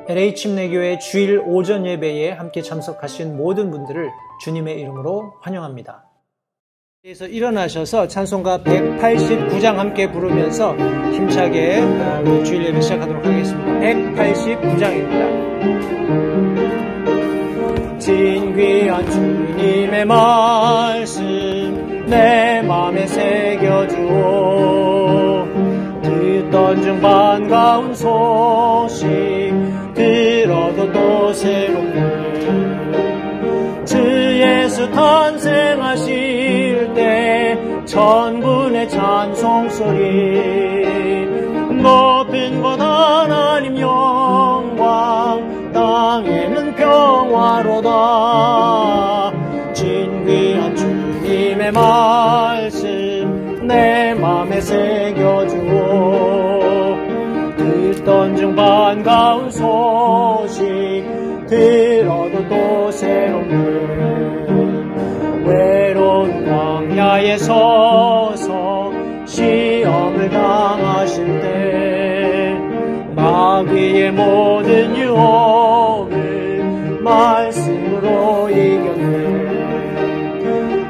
LA 침례교회 주일 오전 예배에 함께 참석하신 모든 분들을 주님의 이름으로 환영합니다. 그래서 일어나셔서 찬송가 189장 함께 부르면서 힘차게 우리 주일 예배 시작하도록 하겠습니다. 189장입니다. 진귀한 주님의 말씀 내 맘에 새겨주오. 듣던 중 반가운 소식 들어도 또 새롭네. 주 예수 탄생하실 때 천군의 찬송소리 높은 곳 하나님 영광 땅에는 평화로다. 진귀한 주님의 말씀 내 맘에 새겨주오. 듣던 중 반가운 소식 들어도 또 새롭네. 외로운 광야에 서서 시험을 당하실 때 마귀의 모든 유혹을 말씀으로 이겼네.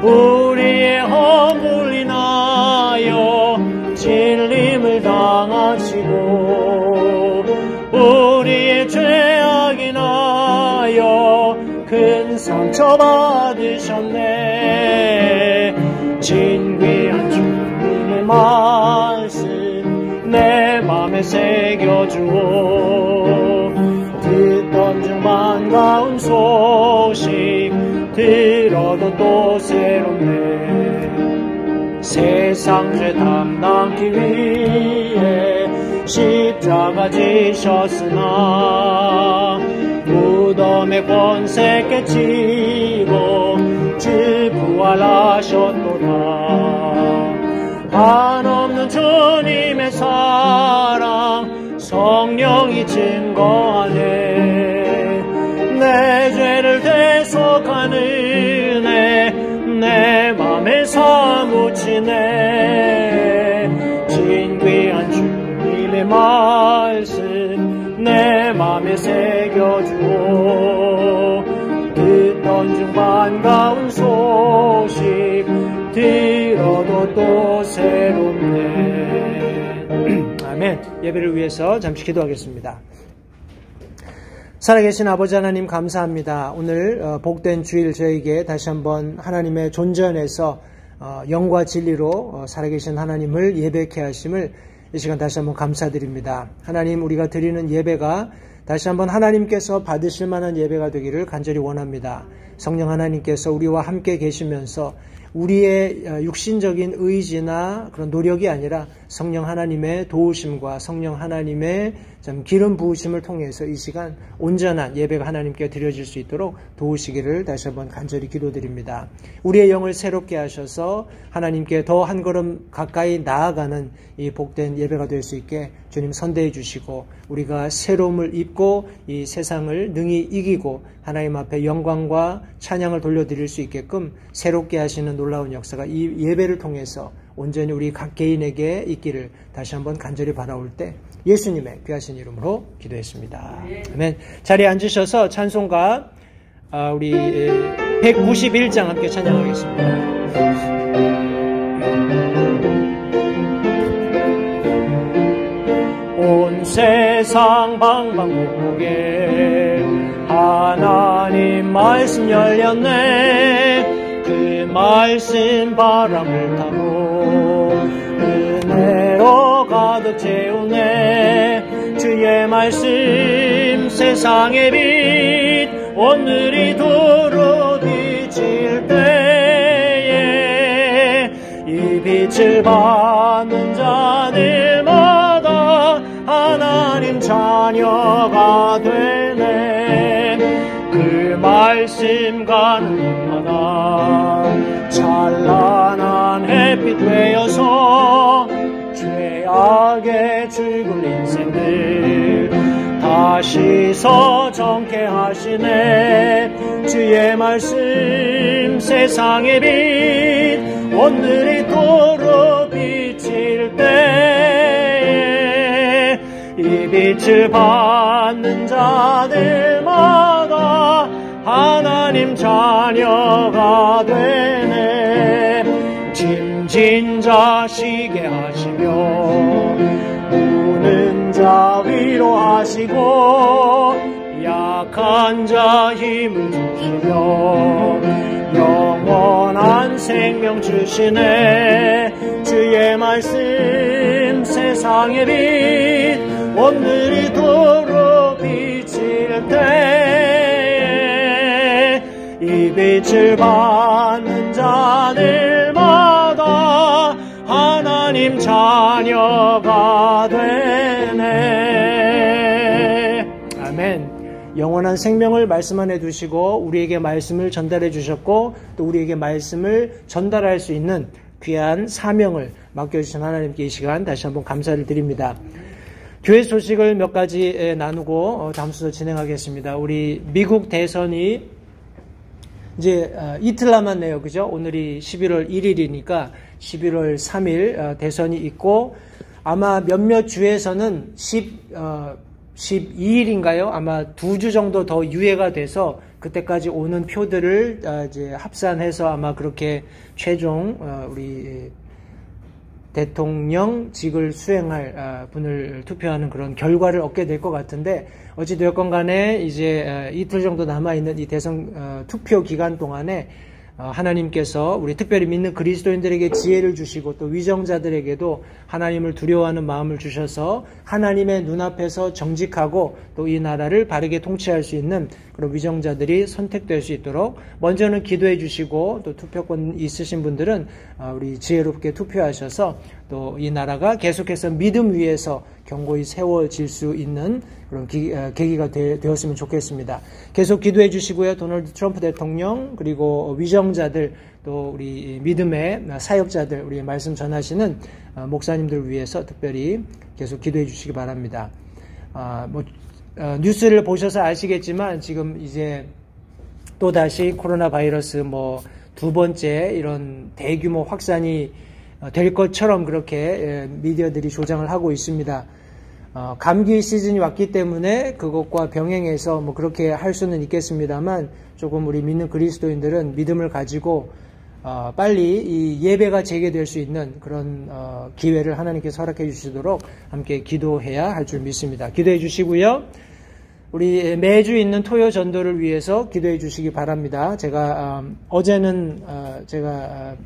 우리의 허물 인하여 질림을 당하시고 우리의 죄악 인하여 큰 상처 받으셨네. 진귀한 주님의 말씀 내 맘에 새겨주오. 듣던 중 반가운 소식 들어도 또 새롭네. 세상 죄 담당기 위해 십자가 지셨으나 무덤의 권세 깨치고 주 부활하셨도다. 한없는 주님의 사랑 성령이 증거하네. 내 죄를 대속한 은혜 내 맘에 사무치네. 진귀한 주님의 말씀 내 맘에 새겨주오. 듣던 중 반가운 소식 들어도 또 새롭네. 아멘. 예배를 위해서 잠시 기도하겠습니다. 살아계신 아버지 하나님 감사합니다. 오늘 복된 주일 저에게 다시 한번 하나님의 존재 안에서 영과 진리로 살아계신 하나님을 예배케 하심을 이 시간 다시 한번 감사드립니다. 하나님, 우리가 드리는 예배가 다시 한번 하나님께서 받으실 만한 예배가 되기를 간절히 원합니다. 성령 하나님께서 우리와 함께 계시면서 우리의 육신적인 의지나 그런 노력이 아니라 성령 하나님의 도우심과 성령 하나님의 기름 부으심을 통해서 이 시간 온전한 예배가 하나님께 드려질 수 있도록 도우시기를 다시 한번 간절히 기도드립니다. 우리의 영을 새롭게 하셔서 하나님께 더 한 걸음 가까이 나아가는 이 복된 예배가 될 수 있게 주님 선대해 주시고 우리가 새로움을 입고 이 세상을 능히 이기고 하나님 앞에 영광과 찬양을 돌려드릴 수 있게끔 새롭게 하시는 놀라운 역사가 이 예배를 통해서 온전히 우리 각 개인에게 있기를 다시 한번 간절히 바라올 때 예수님의 귀하신 이름으로 기도했습니다. 아멘. 자리에 앉으셔서 찬송가 우리 191장 함께 찬양하겠습니다. 온 세상 방방곡곡에 하나님 말씀 열렸네. 그 말씀 바람을 타고 은혜로 가득 채우네. 주의 말씀 세상의 빛 오늘이 두루 비칠 때에 이 빛을 받는 자들마다 하나님 자녀가 되네. 그 말씀 가는 곳마다 찬란한 햇빛 되어서 죄악에 죽을 인생들 다시 서정케 하시네. 주의 말씀 세상의 빛 오늘이 도로 비칠 때에 빛을 받는 자들마다 하나님 자녀가 되네. 짐진 자 쉬게 하시며 우는 자 위로하시고 약한 자 힘을 주시며 영원한 생명 주시네. 주의 말씀 세상의 빛 오늘이 도로 비칠 때 이 빛을 받는 자들마다 하나님 자녀가 되네. 아멘. 영원한 생명을 말씀 안에 두시고 우리에게 말씀을 전달해 주셨고 또 우리에게 말씀을 전달할 수 있는 귀한 사명을 맡겨주신 하나님께 이 시간 다시 한번 감사를 드립니다. 교회 소식을 몇 가지 나누고 다음 순서 진행하겠습니다. 우리 미국 대선이 이제 이틀 남았네요. 그죠? 오늘이 11월 1일이니까 11월 3일 대선이 있고 아마 몇몇 주에서는 12일인가요? 아마 2주 정도 더 유예가 돼서 그때까지 오는 표들을 이제 합산해서 아마 그렇게 최종 우리 대통령직을 수행할 분을 투표하는 그런 결과를 얻게 될 것 같은데 어찌되었건 간에 이제 이틀 정도 남아있는 이 대선 투표 기간 동안에 하나님께서 우리 특별히 믿는 그리스도인들에게 지혜를 주시고 또 위정자들에게도 하나님을 두려워하는 마음을 주셔서 하나님의 눈앞에서 정직하고 또 이 나라를 바르게 통치할 수 있는 그런 위정자들이 선택될 수 있도록 먼저는 기도해 주시고 또 투표권 있으신 분들은 우리 지혜롭게 투표하셔서 또 이 나라가 계속해서 믿음 위에서 견고히 세워질 수 있는 그런 계기가 되었으면 좋겠습니다. 계속 기도해 주시고요. 도널드 트럼프 대통령 그리고 위정자들 또 우리 믿음의 사역자들 우리 말씀 전하시는 목사님들 위해서 특별히 계속 기도해 주시기 바랍니다. 뉴스를 보셔서 아시겠지만 지금 이제 또다시 코로나 바이러스 두 번째 이런 대규모 확산이 될 것처럼 그렇게 미디어들이 조장을 하고 있습니다. 감기 시즌이 왔기 때문에 그것과 병행해서 그렇게 할 수는 있겠습니다만 조금 우리 믿는 그리스도인들은 믿음을 가지고 빨리 이 예배가 재개될 수 있는 그런 기회를 하나님께서 허락해 주시도록 함께 기도해야 할 줄 믿습니다. 기도해 주시고요. 우리 매주 있는 토요 전도를 위해서 기도해 주시기 바랍니다. 제가 어제는 제가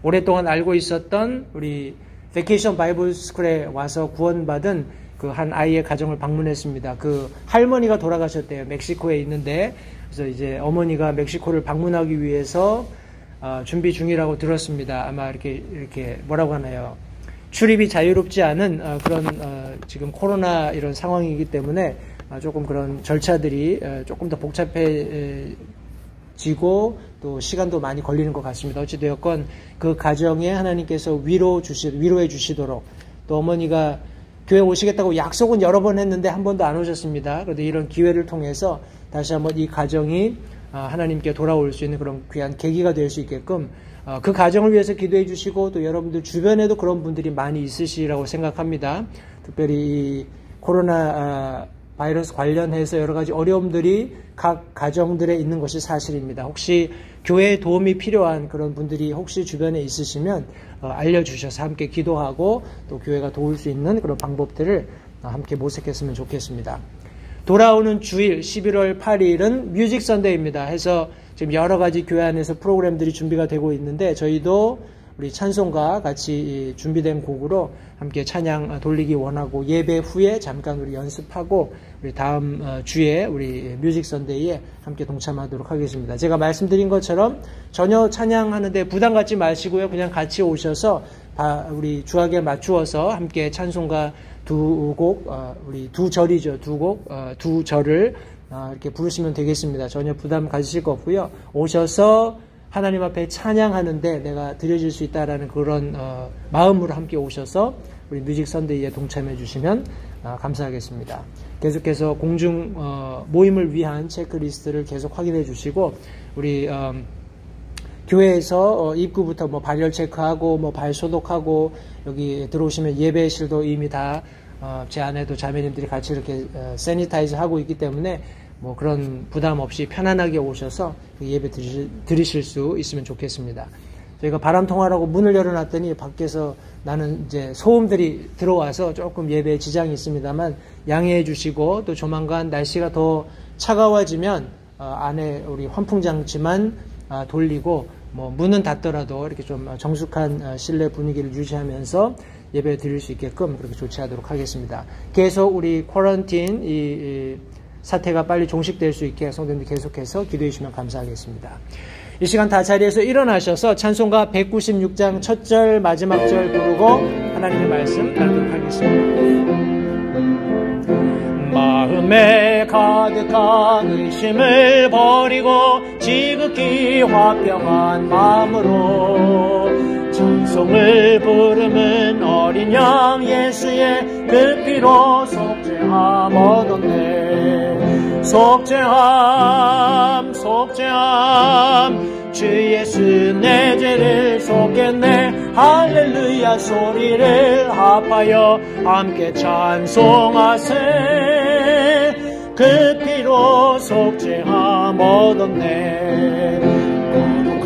오랫동안 알고 있었던 우리 베케이션 바이블 스쿨에 와서 구원받은 그 한 아이의 가정을 방문했습니다. 그 할머니가 돌아가셨대요. 멕시코에 있는데 그래서 이제 어머니가 멕시코를 방문하기 위해서 준비 중이라고 들었습니다. 아마 이렇게 뭐라고 하나요? 출입이 자유롭지 않은 그런 지금 코로나 이런 상황이기 때문에 조금 그런 절차들이 조금 더 복잡해지고 또 시간도 많이 걸리는 것 같습니다. 어찌되었건 그 가정에 하나님께서 위로해 주시도록 또 어머니가 교회 오시겠다고 약속은 여러 번 했는데 한 번도 안 오셨습니다. 그런데 이런 기회를 통해서 다시 한번 이 가정이 하나님께 돌아올 수 있는 그런 귀한 계기가 될 수 있게끔 그 가정을 위해서 기도해 주시고 또 여러분들 주변에도 그런 분들이 많이 있으시라고 생각합니다. 특별히 이 코로나 바이러스 관련해서 여러 가지 어려움들이 각 가정들에 있는 것이 사실입니다. 혹시 교회에 도움이 필요한 그런 분들이 혹시 주변에 있으시면 알려주셔서 함께 기도하고 또 교회가 도울 수 있는 그런 방법들을 함께 모색했으면 좋겠습니다. 돌아오는 주일 11월 8일은 뮤직 선데이입니다. 해서 지금 여러 가지 교회 안에서 프로그램들이 준비가 되고 있는데 저희도 우리 찬송과 같이 준비된 곡으로 함께 찬양 돌리기 원하고 예배 후에 잠깐 우리 연습하고 우리 다음 주에 우리 뮤직 선데이에 함께 동참하도록 하겠습니다. 제가 말씀드린 것처럼 전혀 찬양하는데 부담 갖지 마시고요. 그냥 같이 오셔서 우리 주악에 맞추어서 함께 찬송가 두 곡, 우리 두 절이죠. 두 곡, 두 절을 이렇게 부르시면 되겠습니다. 전혀 부담 가지실 거 없고요. 오셔서 하나님 앞에 찬양하는데 내가 드려질 수 있다라는 그런 마음으로 함께 오셔서 우리 뮤직 선데이에 동참해 주시면 감사하겠습니다. 계속해서 공중 모임을 위한 체크리스트를 계속 확인해 주시고 우리 교회에서 입구부터 발열 체크하고 발 소독하고 여기 들어오시면 예배실도 이미 다 제 아내도 자매님들이 같이 이렇게 세니타이즈 하고 있기 때문에 뭐 그런 부담 없이 편안하게 오셔서 예배 드리실 수 있으면 좋겠습니다. 저희가 바람 통하라고 문을 열어놨더니 밖에서 나는 이제 소음들이 들어와서 조금 예배에 지장이 있습니다만 양해해 주시고, 또 조만간 날씨가 더 차가워지면 안에 우리 환풍장치만 돌리고 뭐 문은 닫더라도 이렇게 좀 정숙한 실내 분위기를 유지하면서 예배 드릴 수 있게끔 그렇게 조치하도록 하겠습니다. 계속 우리 쿼런틴 이 사태가 빨리 종식될 수 있게 성도님들 계속해서 기도해 주시면 감사하겠습니다. 이 시간 다 자리에서 일어나셔서 찬송가 196장 첫 절 마지막 절 부르고 하나님의 말씀 나누도록 하겠습니다. 마음에 가득한 의심을 버리고 지극히 화평한 마음으로 찬송을 부르는 어린 양 예수의 그 피로 속죄함 얻었네. 속죄함 속죄함 주 예수 내 죄를 속겠네. 할렐루야 소리를 합하여 함께 찬송하세. 그 피로 속죄함 얻었네.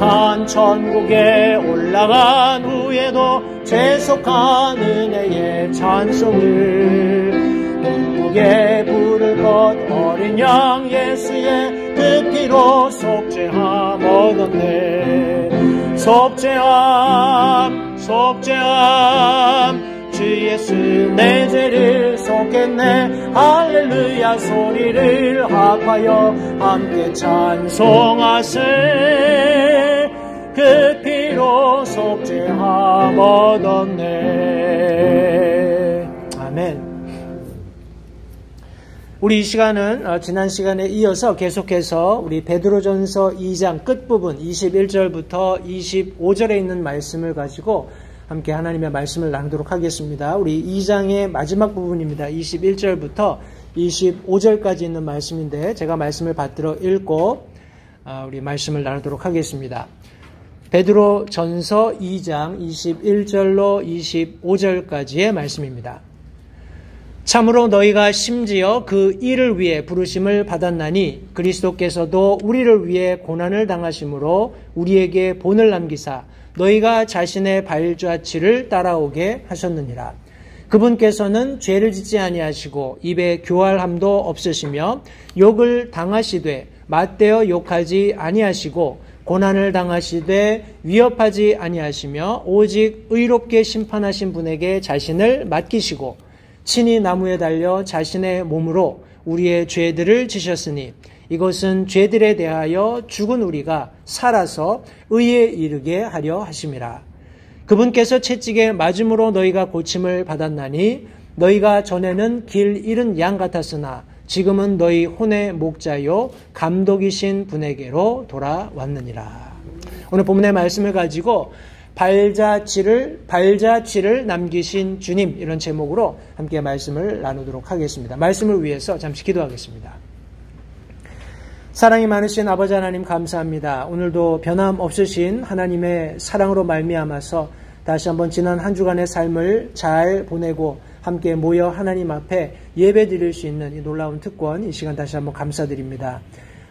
거룩한 천국에 올라간 후에도 죄속한 은혜의 찬송을 기쁘게 부를 것 어린 양 예수의 그 피로 속죄함 얻었네. 속죄함 속죄함 주 예수 내 죄를 속겠네. 할렐루야 소리를 합하여 함께 찬송하세. 그 피로 속죄함 얻었네. 아멘. 우리 이 시간은 지난 시간에 이어서 계속해서 우리 베드로전서 2장 끝부분 21절부터 25절에 있는 말씀을 가지고 함께 하나님의 말씀을 나누도록 하겠습니다. 우리 2장의 마지막 부분입니다. 21절부터 25절까지 있는 말씀인데 제가 말씀을 받들어 읽고 우리 말씀을 나누도록 하겠습니다. 베드로전서 2장 21절로 25절까지의 말씀입니다. 참으로 너희가 심지어 그 일을 위해 부르심을 받았나니 그리스도께서도 우리를 위해 고난을 당하심으로 우리에게 본을 남기사 너희가 자신의 발자취를 따라오게 하셨느니라. 그분께서는 죄를 짓지 아니하시고 입에 교활함도 없으시며 욕을 당하시되 맞대어 욕하지 아니하시고 고난을 당하시되 위협하지 아니하시며 오직 의롭게 심판하신 분에게 자신을 맡기시고 친히 나무에 달려 자신의 몸으로 우리의 죄들을 지셨으니 이것은 죄들에 대하여 죽은 우리가 살아서 의에 이르게 하려 하심이라. 그분께서 채찍에 맞음으로 너희가 고침을 받았나니 너희가 전에는 길 잃은 양 같았으나 지금은 너희 혼의 목자요 감독이신 분에게로 돌아왔느니라. 오늘 본문의 말씀을 가지고 발자취를 남기신 주님, 이런 제목으로 함께 말씀을 나누도록 하겠습니다. 말씀을 위해서 잠시 기도하겠습니다. 사랑이 많으신 아버지 하나님 감사합니다. 오늘도 변함없으신 하나님의 사랑으로 말미암아서 다시 한번 지난 한 주간의 삶을 잘 보내고 함께 모여 하나님 앞에 예배 드릴 수 있는 이 놀라운 특권, 이 시간 다시 한번 감사드립니다.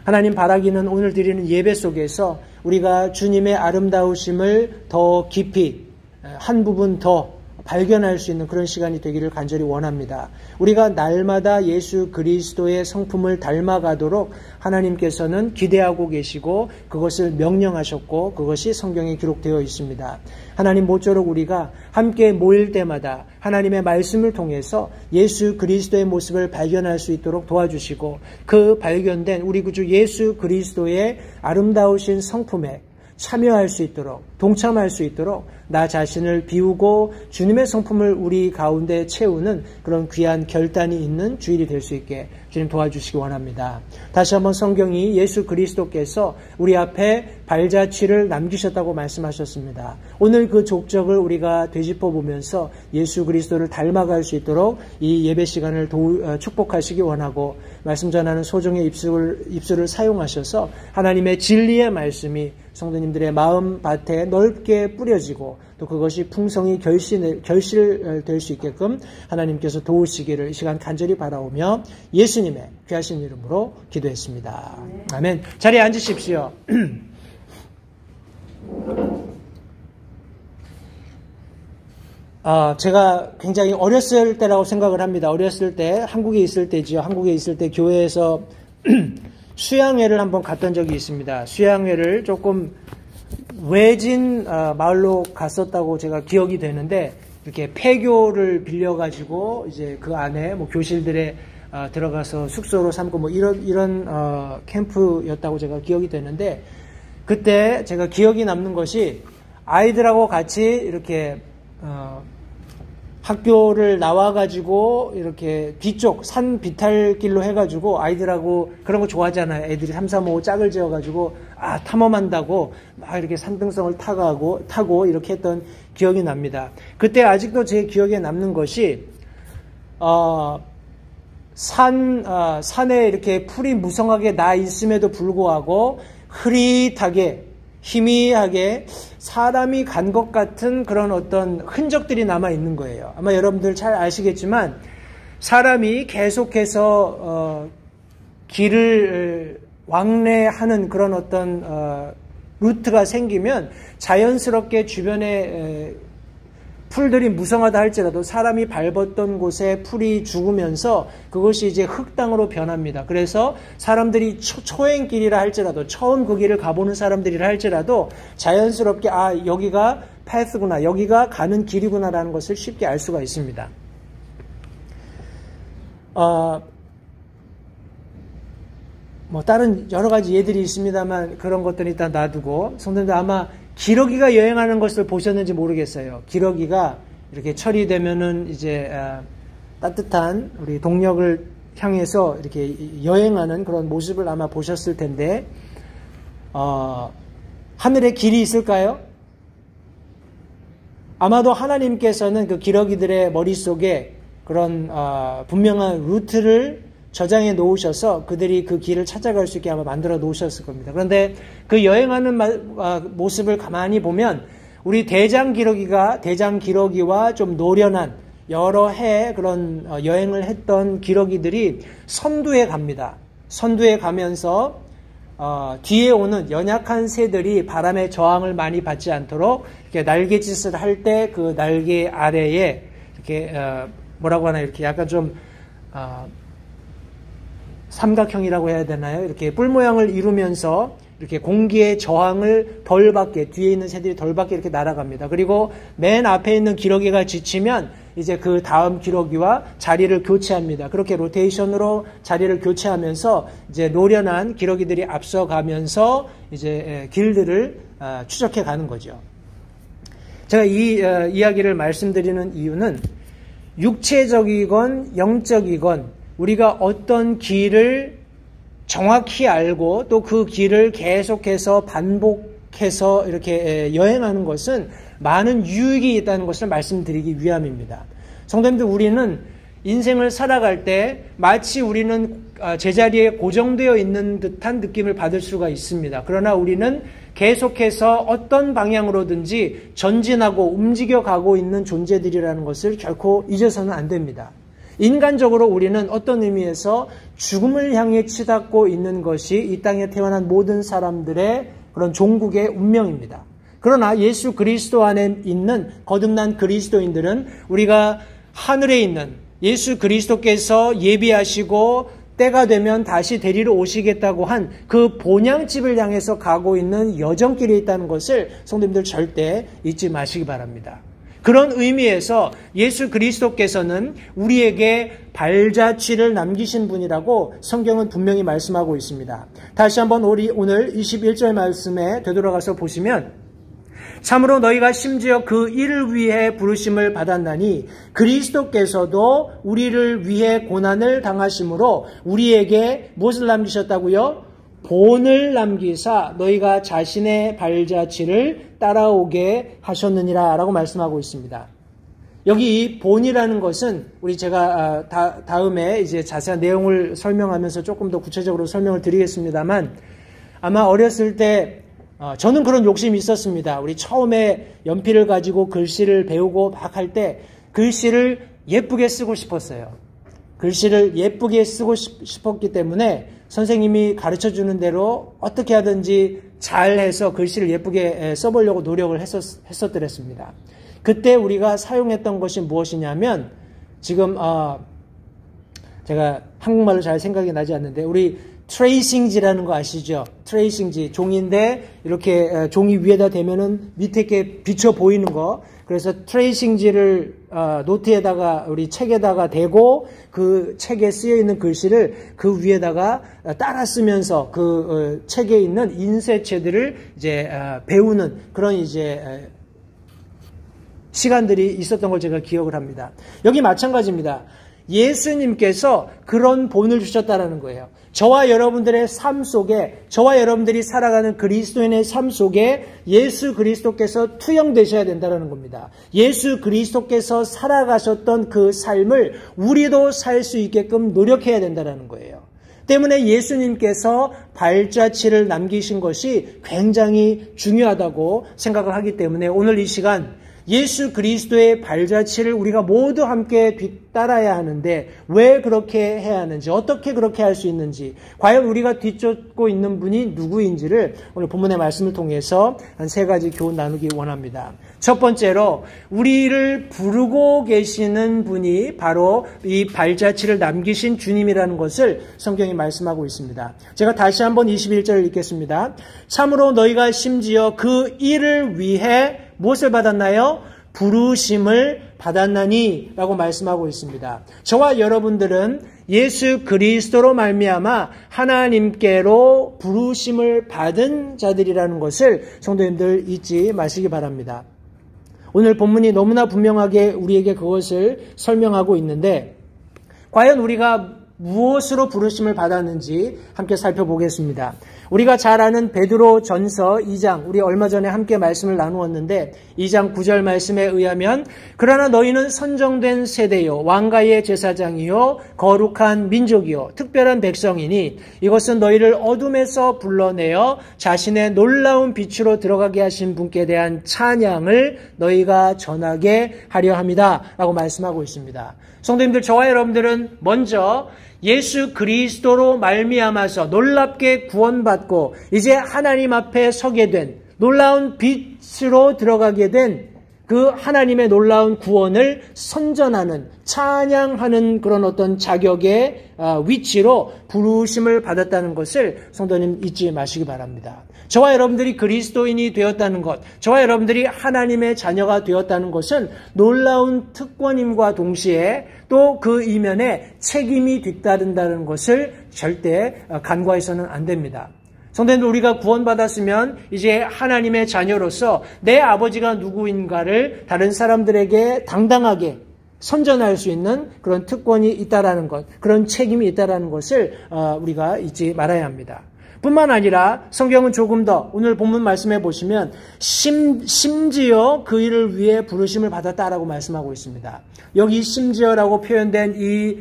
하나님 바라기는 오늘 드리는 예배 속에서 우리가 주님의 아름다우심을 더 깊이 한 부분 더 발견할 수 있는 그런 시간이 되기를 간절히 원합니다. 우리가 날마다 예수 그리스도의 성품을 닮아가도록 하나님께서는 기대하고 계시고 그것을 명령하셨고 그것이 성경에 기록되어 있습니다. 하나님 모쪼록 우리가 함께 모일 때마다 하나님의 말씀을 통해서 예수 그리스도의 모습을 발견할 수 있도록 도와주시고 그 발견된 우리 구주 예수 그리스도의 아름다우신 성품에 참여할 수 있도록, 동참할 수 있도록 나 자신을 비우고 주님의 성품을 우리 가운데 채우는 그런 귀한 결단이 있는 주일이 될 수 있게 주님 도와주시기 원합니다. 다시 한번 성경이 예수 그리스도께서 우리 앞에 발자취를 남기셨다고 말씀하셨습니다. 오늘 그 족적을 우리가 되짚어 보면서 예수 그리스도를 닮아갈 수 있도록 이 예배 시간을 축복하시기 원하고 말씀 전하는 소정의 입술을 사용하셔서 하나님의 진리의 말씀이 성도님들의 마음 밭에 넓게 뿌려지고 또 그것이 풍성히 결실될 수 있게끔 하나님께서 도우시기를 이 시간 간절히 바라오며 예수님의 귀하신 이름으로 기도했습니다. 아멘. 자리에 앉으십시오. 제가 굉장히 어렸을 때라고 생각을 합니다. 어렸을 때, 한국에 있을 때지요. 한국에 있을 때 교회에서 수양회를 한번 갔던 적이 있습니다. 수양회를 조금 외진 마을로 갔었다고 제가 기억이 되는데, 이렇게 폐교를 빌려가지고 이제 그 안에 뭐 교실들에 들어가서 숙소로 삼고 뭐 이런 캠프였다고 제가 기억이 되는데, 그때 제가 기억이 남는 것이 아이들하고 같이 이렇게 학교를 나와가지고 이렇게 뒤쪽 산 비탈길로 해가지고 아이들하고 그런 거 좋아하잖아요. 애들이 3, 4, 5 짝을 지어가지고 탐험한다고 막 이렇게 산등성을 타고 이렇게 했던 기억이 납니다. 그때 아직도 제 기억에 남는 것이 산에 이렇게 풀이 무성하게 나 있음에도 불구하고 흐릿하게 희미하게 사람이 간 것 같은 그런 어떤 흔적들이 남아 있는 거예요. 아마 여러분들 잘 아시겠지만 사람이 계속해서 길을 왕래하는 그런 어떤 루트가 생기면 자연스럽게 주변에 풀들이 무성하다 할지라도 사람이 밟았던 곳에 풀이 죽으면서 그것이 이제 흙땅으로 변합니다. 그래서 사람들이 초행길이라 할지라도 처음 그 길을 가보는 사람들이라 할지라도 자연스럽게 여기가 패스구나, 여기가 가는 길이구나라는 것을 쉽게 알 수가 있습니다. 뭐 다른 여러 가지 예들이 있습니다만 그런 것들은 일단 놔두고, 성도님들 아마 기러기가 여행하는 것을 보셨는지 모르겠어요. 기러기가 이렇게 철이 되면은 이제 따뜻한 우리 동력을 향해서 이렇게 여행하는 그런 모습을 아마 보셨을 텐데, 하늘에 길이 있을까요? 아마도 하나님께서는 그 기러기들의 머릿속에 그런 분명한 루트를 저장해 놓으셔서 그들이 그 길을 찾아갈 수 있게 아마 만들어 놓으셨을 겁니다. 그런데 그 여행하는 모습을 가만히 보면 우리 대장 기러기와 좀 노련한 여러 해 그런 여행을 했던 기러기들이 선두에 갑니다. 선두에 가면서 뒤에 오는 연약한 새들이 바람의 저항을 많이 받지 않도록 이렇게 날개짓을 할 때 그 날개 아래에 이렇게 뭐라고 하나 이렇게 약간 좀 삼각형이라고 해야 되나요? 이렇게 뿔 모양을 이루면서 이렇게 공기의 저항을 덜 받게, 뒤에 있는 새들이 덜 받게 이렇게 날아갑니다. 그리고 맨 앞에 있는 기러기가 지치면 이제 그 다음 기러기와 자리를 교체합니다. 그렇게 로테이션으로 자리를 교체하면서 이제 노련한 기러기들이 앞서가면서 이제 길들을 추적해 가는 거죠. 제가 이 이야기를 말씀드리는 이유는 육체적이건 영적이건 우리가 어떤 길을 정확히 알고 또 그 길을 계속해서 반복해서 이렇게 여행하는 것은 많은 유익이 있다는 것을 말씀드리기 위함입니다. 성도님들, 우리는 인생을 살아갈 때 마치 우리는 제자리에 고정되어 있는 듯한 느낌을 받을 수가 있습니다. 그러나 우리는 계속해서 어떤 방향으로든지 전진하고 움직여가고 있는 존재들이라는 것을 결코 잊어서는 안 됩니다. 인간적으로 우리는 어떤 의미에서 죽음을 향해 치닫고 있는 것이 이 땅에 태어난 모든 사람들의 그런 종국의 운명입니다. 그러나 예수 그리스도 안에 있는 거듭난 그리스도인들은 우리가 하늘에 있는 예수 그리스도께서 예비하시고 때가 되면 다시 데리러 오시겠다고 한 그 본향집을 향해서 가고 있는 여정길에 있다는 것을 성도님들 절대 잊지 마시기 바랍니다. 그런 의미에서 예수 그리스도께서는 우리에게 발자취를 남기신 분이라고 성경은 분명히 말씀하고 있습니다. 다시 한번 우리 오늘 21절 말씀에 되돌아가서 보시면, 참으로 너희가 심지어 그 일을 위해 부르심을 받았나니 그리스도께서도 우리를 위해 고난을 당하심으로 우리에게 무엇을 남기셨다고요? 본을 남기사 너희가 자신의 발자취를 따라오게 하셨느니라 라고 말씀하고 있습니다. 여기 이 본이라는 것은 우리 제가 다음에 이제 자세한 내용을 설명하면서 조금 더 구체적으로 설명을 드리겠습니다만, 아마 어렸을 때 저는 그런 욕심이 있었습니다. 우리 처음에 연필을 가지고 글씨를 배우고 막 할 때 글씨를 예쁘게 쓰고 싶었어요. 글씨를 예쁘게 쓰고 싶었기 때문에 선생님이 가르쳐주는 대로 어떻게 하든지 잘해서 글씨를 예쁘게 써보려고 노력을 했었더랬습니다. 그때 우리가 사용했던 것이 무엇이냐면 지금 제가 한국말로 잘 생각이 나지 않는데 우리 트레이싱지라는 거 아시죠? 트레이싱지 종이인데 이렇게 종이 위에다 대면은 밑에 이렇게 비쳐 보이는 거. 그래서 트레이싱지를 노트에다가 우리 책에다가 대고 그 책에 쓰여 있는 글씨를 그 위에다가 따라 쓰면서 그 책에 있는 인쇄체들을 이제 배우는 그런 이제 시간들이 있었던 걸 제가 기억을 합니다. 여기 마찬가지입니다. 예수님께서 그런 본을 주셨다는 거예요. 저와 여러분들의 삶 속에, 저와 여러분들이 살아가는 그리스도인의 삶 속에 예수 그리스도께서 투영되셔야 된다는 겁니다. 예수 그리스도께서 살아가셨던 그 삶을 우리도 살 수 있게끔 노력해야 된다는 거예요. 때문에 예수님께서 발자취를 남기신 것이 굉장히 중요하다고 생각을 하기 때문에 오늘 이 시간 예수 그리스도의 발자취를 우리가 모두 함께 뒤따라야 하는데 왜 그렇게 해야 하는지, 어떻게 그렇게 할 수 있는지, 과연 우리가 뒤쫓고 있는 분이 누구인지를 오늘 본문의 말씀을 통해서 한 3가지 교훈 나누기 원합니다. 첫 번째로 우리를 부르고 계시는 분이 바로 이 발자취를 남기신 주님이라는 것을 성경이 말씀하고 있습니다. 제가 다시 한번 21절을 읽겠습니다. 참으로 너희가 심지어 그 일을 위해 무엇을 받았나요? 부르심을 받았나니 라고 말씀하고 있습니다. 저와 여러분들은 예수 그리스도로 말미암아 하나님께로 부르심을 받은 자들이라는 것을 성도님들 잊지 마시기 바랍니다. 오늘 본문이 너무나 분명하게 우리에게 그것을 설명하고 있는데 과연 우리가 무엇으로 부르심을 받았는지 함께 살펴보겠습니다. 우리가 잘 아는 베드로 전서 2장, 우리 얼마 전에 함께 말씀을 나누었는데 2장 9절 말씀에 의하면 그러나 너희는 선정된 세대요 왕가의 제사장이요 거룩한 민족이요 특별한 백성이니 이것은 너희를 어둠에서 불러내어 자신의 놀라운 빛으로 들어가게 하신 분께 대한 찬양을 너희가 전하게 하려 합니다 라고 말씀하고 있습니다. 성도님들, 저와 여러분들은 먼저 예수 그리스도로 말미암아서 놀랍게 구원받고 이제 하나님 앞에 서게 된 놀라운 빛으로 들어가게 된 그 하나님의 놀라운 구원을 선전하는 찬양하는 그런 어떤 자격의 위치로 부르심을 받았다는 것을 성도님 잊지 마시기 바랍니다. 저와 여러분들이 그리스도인이 되었다는 것, 저와 여러분들이 하나님의 자녀가 되었다는 것은 놀라운 특권임과 동시에 또 그 이면에 책임이 뒤따른다는 것을 절대 간과해서는 안 됩니다. 성도님들, 우리가 구원받았으면 이제 하나님의 자녀로서 내 아버지가 누구인가를 다른 사람들에게 당당하게 선전할 수 있는 그런 특권이 있다라는 것, 그런 책임이 있다라는 것을 우리가 잊지 말아야 합니다. 뿐만 아니라 성경은 조금 더 오늘 본문 말씀해 보시면 심지어 그 일을 위해 부르심을 받았다라고 말씀하고 있습니다. 여기 심지어라고 표현된 이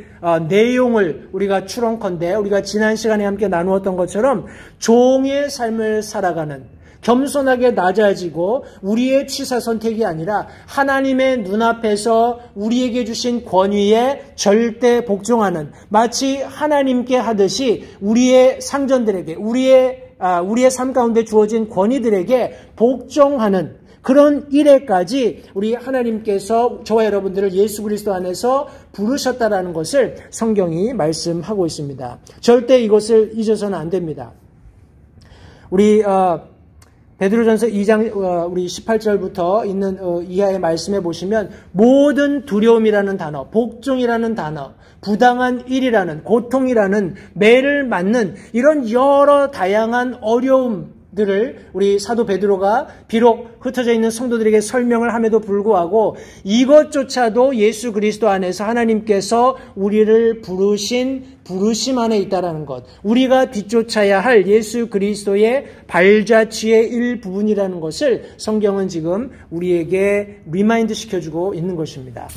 내용을 우리가 추론컨대 우리가 지난 시간에 함께 나누었던 것처럼 종의 삶을 살아가는, 겸손하게 낮아지고 우리의 취사 선택이 아니라 하나님의 눈앞에서 우리에게 주신 권위에 절대 복종하는, 마치 하나님께 하듯이 우리의 상전들에게, 우리의 삶 가운데 주어진 권위들에게 복종하는 그런 일에까지 우리 하나님께서 저와 여러분들을 예수 그리스도 안에서 부르셨다라는 것을 성경이 말씀하고 있습니다. 절대 이것을 잊어서는 안 됩니다. 우리 베드로전서 2장 우리 18절부터 있는 이하의 말씀에 보시면 모든 두려움이라는 단어, 복종이라는 단어, 부당한 일이라는, 고통이라는, 매를 맞는 이런 여러 다양한 어려움들을 우리 사도 베드로가 비록 흩어져 있는 성도들에게 설명을 함에도 불구하고 이것조차도 예수 그리스도 안에서 하나님께서 우리를 부르심 안에 있다라는 것, 우리가 뒤쫓아야 할 예수 그리스도의 발자취의 일부분이라는 것을 성경은 지금 우리에게 리마인드 시켜주고 있는 것입니다.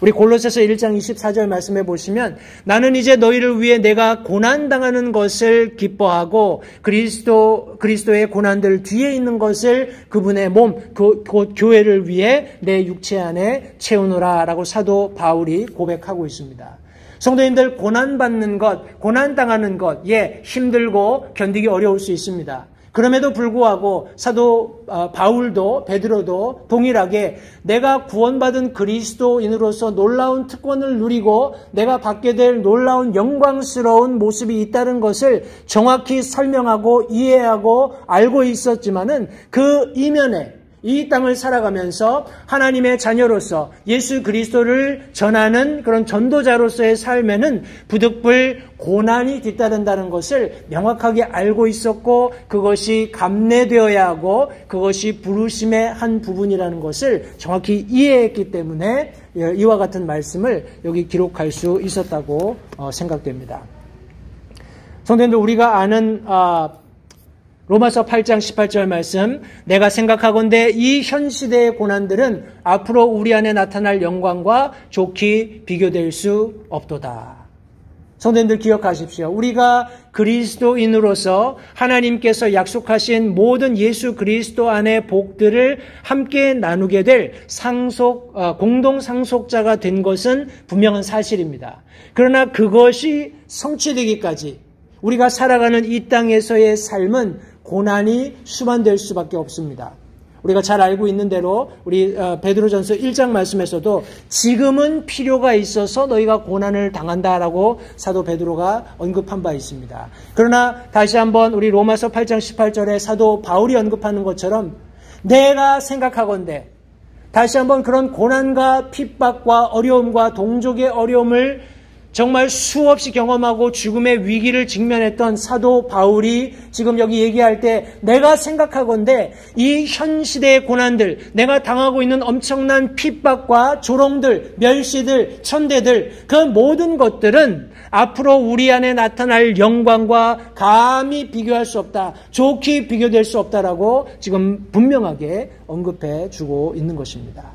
우리 골로새서 1장 24절 말씀해 보시면 나는 이제 너희를 위해 내가 고난당하는 것을 기뻐하고 그리스도의 고난들 뒤에 있는 것을 그분의 몸, 곧 교회를 위해 내 육체 안에 채우노라 라고 사도 바울이 고백하고 있습니다. 성도님들, 고난받는 것, 고난당하는 것, 힘들고 견디기 어려울 수 있습니다. 그럼에도 불구하고 사도 바울도 베드로도 동일하게 내가 구원받은 그리스도인으로서 놀라운 특권을 누리고 내가 받게 될 놀라운 영광스러운 모습이 있다는 것을 정확히 설명하고 이해하고 알고 있었지만은 그 이면에 이 땅을 살아가면서 하나님의 자녀로서 예수 그리스도를 전하는 그런 전도자로서의 삶에는 부득불 고난이 뒤따른다는 것을 명확하게 알고 있었고 그것이 감내되어야 하고 그것이 부르심의 한 부분이라는 것을 정확히 이해했기 때문에 이와 같은 말씀을 여기 기록할 수 있었다고 생각됩니다. 성도님들, 우리가 아는 로마서 8장 18절 말씀, 내가 생각하건대 이 현 시대의 고난들은 앞으로 우리 안에 나타날 영광과 좋게 비교될 수 없도다. 성도님들 기억하십시오. 우리가 그리스도인으로서 하나님께서 약속하신 모든 예수 그리스도 안의 복들을 함께 나누게 될 공동 상속자가 된 것은 분명한 사실입니다. 그러나 그것이 성취되기까지 우리가 살아가는 이 땅에서의 삶은 고난이 수반될 수밖에 없습니다. 우리가 잘 알고 있는 대로 우리 베드로전서 1장 말씀에서도 지금은 필요가 있어서 너희가 고난을 당한다라고 사도 베드로가 언급한 바 있습니다. 그러나 다시 한번 우리 로마서 8장 18절에 사도 바울이 언급하는 것처럼 내가 생각하건대 다시 한번 그런 고난과 핍박과 어려움과 동족의 어려움을 정말 수없이 경험하고 죽음의 위기를 직면했던 사도 바울이 지금 여기 얘기할 때 내가 생각하건대 이 현 시대의 고난들, 내가 당하고 있는 엄청난 핍박과 조롱들, 멸시들, 천대들, 그 모든 것들은 앞으로 우리 안에 나타날 영광과 감히 비교할 수 없다, 좋게 비교될 수 없다라고 지금 분명하게 언급해 주고 있는 것입니다.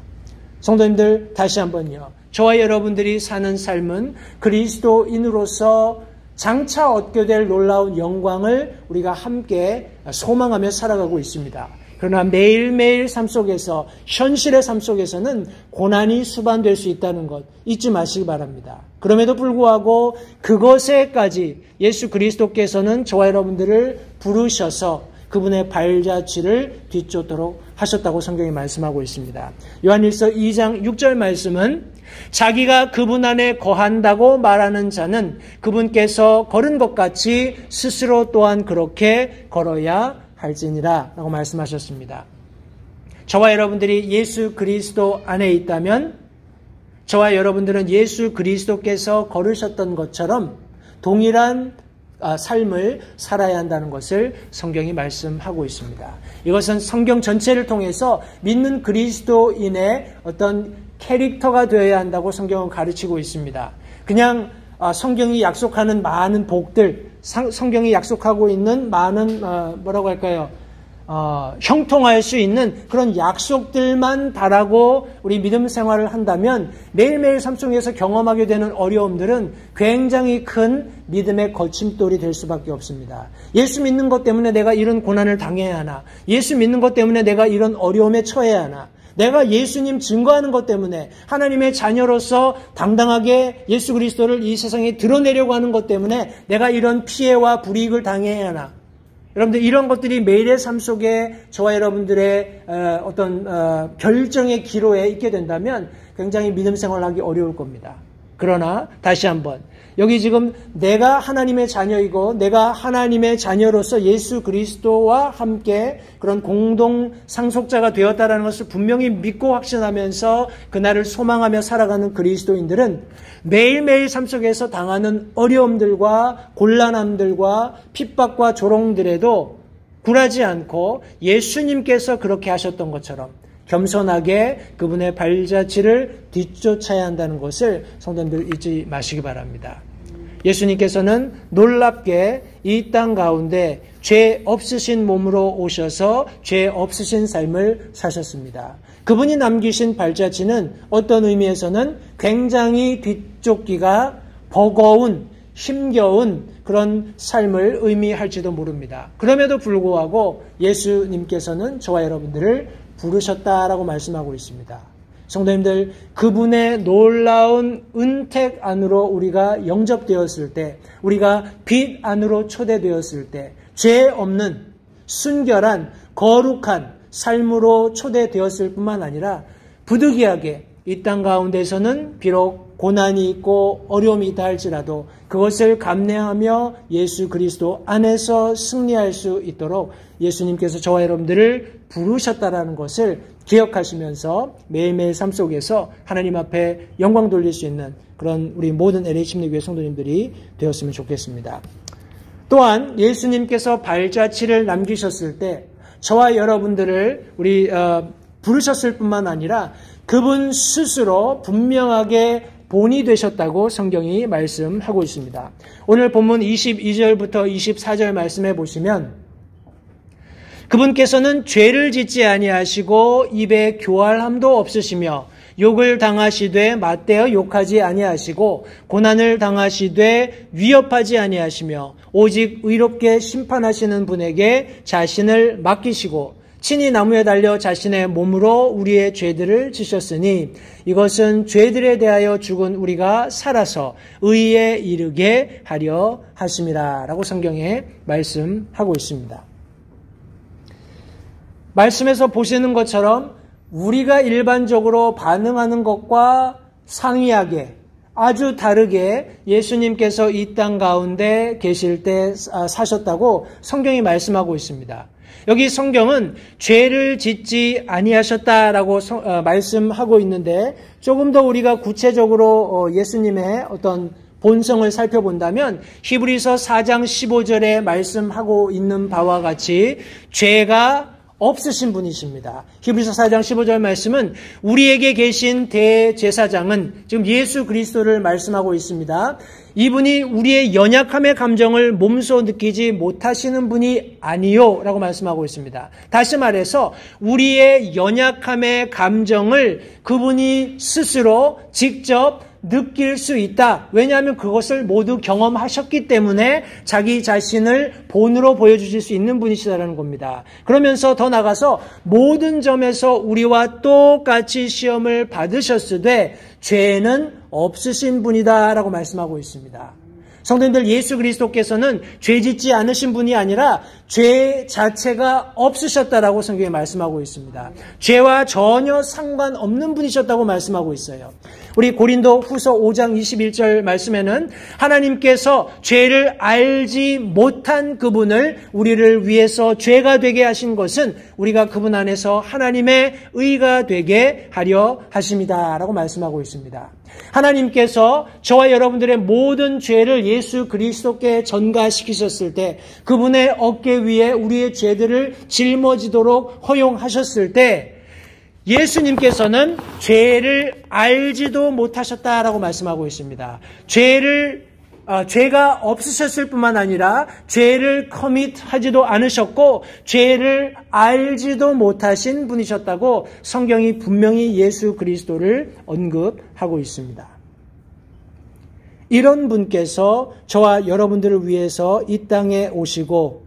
성도님들, 다시 한번요. 저와 여러분들이 사는 삶은 그리스도인으로서 장차 얻게 될 놀라운 영광을 우리가 함께 소망하며 살아가고 있습니다. 그러나 매일매일 삶 속에서, 현실의 삶 속에서는 고난이 수반될 수 있다는 것 잊지 마시기 바랍니다. 그럼에도 불구하고 그것에까지 예수 그리스도께서는 저와 여러분들을 부르셔서 그분의 발자취를 뒤쫓도록 하셨다고 성경이 말씀하고 있습니다. 요한일서 2장 6절 말씀은 자기가 그분 안에 거한다고 말하는 자는 그분께서 걸은 것 같이 스스로 또한 그렇게 걸어야 할지니라 라고 말씀하셨습니다. 저와 여러분들이 예수 그리스도 안에 있다면 저와 여러분들은 예수 그리스도께서 걸으셨던 것처럼 동일한 삶을 살아야 한다는 것을 성경이 말씀하고 있습니다. 이것은 성경 전체를 통해서 믿는 그리스도인의 어떤 캐릭터가 되어야 한다고 성경은 가르치고 있습니다. 그냥 성경이 약속하는 많은 복들, 성경이 약속하고 있는 많은 뭐라고 할까요? 형통할 수 있는 그런 약속들만 바라고 우리 믿음 생활을 한다면 매일매일 삶 속에서 경험하게 되는 어려움들은 굉장히 큰 믿음의 거침돌이 될 수밖에 없습니다. 예수 믿는 것 때문에 내가 이런 고난을 당해야 하나? 예수 믿는 것 때문에 내가 이런 어려움에 처해야 하나? 내가 예수님 증거하는 것 때문에 하나님의 자녀로서 당당하게 예수 그리스도를 이 세상에 드러내려고 하는 것 때문에 내가 이런 피해와 불이익을 당해야 하나? 여러분들, 이런 것들이 매일의 삶 속에 저와 여러분들의 어떤 결정의 기로에 있게 된다면 굉장히 믿음 생활을 하기 어려울 겁니다. 그러나 다시 한번 여기 지금 내가 하나님의 자녀이고 내가 하나님의 자녀로서 예수 그리스도와 함께 그런 공동 상속자가 되었다는 것을 분명히 믿고 확신하면서 그날을 소망하며 살아가는 그리스도인들은 매일매일 삶 속에서 당하는 어려움들과 곤란함들과 핍박과 조롱들에도 굴하지 않고 예수님께서 그렇게 하셨던 것처럼 겸손하게 그분의 발자취를 뒤쫓아야 한다는 것을 성도님들 잊지 마시기 바랍니다. 예수님께서는 놀랍게 이 땅 가운데 죄 없으신 몸으로 오셔서 죄 없으신 삶을 사셨습니다. 그분이 남기신 발자취는 어떤 의미에서는 굉장히 뒤쫓기가 버거운, 힘겨운 그런 삶을 의미할지도 모릅니다. 그럼에도 불구하고 예수님께서는 저와 여러분들을 부르셨다라고 말씀하고 있습니다. 성도님들, 그분의 놀라운 은택 안으로 우리가 영접되었을 때, 우리가 빛 안으로 초대되었을 때, 죄 없는 순결한 거룩한 삶으로 초대되었을 뿐만 아니라 부득이하게 이 땅 가운데서는 비록 고난이 있고 어려움이 있다 할지라도 그것을 감내하며 예수 그리스도 안에서 승리할 수 있도록 예수님께서 저와 여러분들을 부르셨다라는 것을 기억하시면서 매일매일 삶 속에서 하나님 앞에 영광 돌릴 수 있는 그런 우리 모든 LH침례교회 성도님들이 되었으면 좋겠습니다. 또한 예수님께서 발자취를 남기셨을 때 저와 여러분들을 부르셨을 뿐만 아니라 그분 스스로 분명하게 본이 되셨다고 성경이 말씀하고 있습니다. 오늘 본문 22절부터 24절 말씀해 보시면 그분께서는 죄를 짓지 아니하시고 입에 교활함도 없으시며 욕을 당하시되 맞대어 욕하지 아니하시고 고난을 당하시되 위협하지 아니하시며 오직 의롭게 심판하시는 분에게 자신을 맡기시고 친히 나무에 달려 자신의 몸으로 우리의 죄들을 지셨으니 이것은 죄들에 대하여 죽은 우리가 살아서 의에 이르게 하려 하심이라 라고 성경에 말씀하고 있습니다. 말씀에서 보시는 것처럼 우리가 일반적으로 반응하는 것과 상이하게 아주 다르게 예수님께서 이 땅 가운데 계실 때 사셨다고 성경이 말씀하고 있습니다. 여기 성경은 죄를 짓지 아니하셨다라고 말씀하고 있는데 조금 더 우리가 구체적으로 예수님의 어떤 본성을 살펴본다면 히브리서 4장 15절에 말씀하고 있는 바와 같이 죄가 없으신 분이십니다. 히브리서 4장 15절 말씀은 우리에게 계신 대제사장은 지금 예수 그리스도를 말씀하고 있습니다. 이분이 우리의 연약함의 감정을 몸소 느끼지 못하시는 분이 아니요 라고 말씀하고 있습니다. 다시 말해서 우리의 연약함의 감정을 그분이 스스로 직접 느낄 수 있다. 왜냐하면 그것을 모두 경험하셨기 때문에 자기 자신을 본으로 보여주실 수 있는 분이시다라는 겁니다. 그러면서 더 나아가서 모든 점에서 우리와 똑같이 시험을 받으셨으되 죄는 없으신 분이다라고 말씀하고 있습니다. 성도님들, 예수 그리스도께서는 죄 짓지 않으신 분이 아니라 죄 자체가 없으셨다라고 성경에 말씀하고 있습니다. 죄와 전혀 상관없는 분이셨다고 말씀하고 있어요. 우리 고린도 후서 5장 21절 말씀에는 하나님께서 죄를 알지 못한 그분을 우리를 위해서 죄가 되게 하신 것은 우리가 그분 안에서 하나님의 의가 되게 하려 하십니다 라고 말씀하고 있습니다. 하나님께서 저와 여러분들의 모든 죄를 예수 그리스도께 전가시키셨을 때 그분의 어깨 위에 우리의 죄들을 짊어지도록 허용하셨을 때 예수님께서는 죄를 알지도 못하셨다라고 말씀하고 있습니다. 죄가 없으셨을 뿐만 아니라 죄를 커밋하지도 않으셨고 죄를 알지도 못하신 분이셨다고 성경이 분명히 예수 그리스도를 언급하고 있습니다. 이런 분께서 저와 여러분들을 위해서 이 땅에 오시고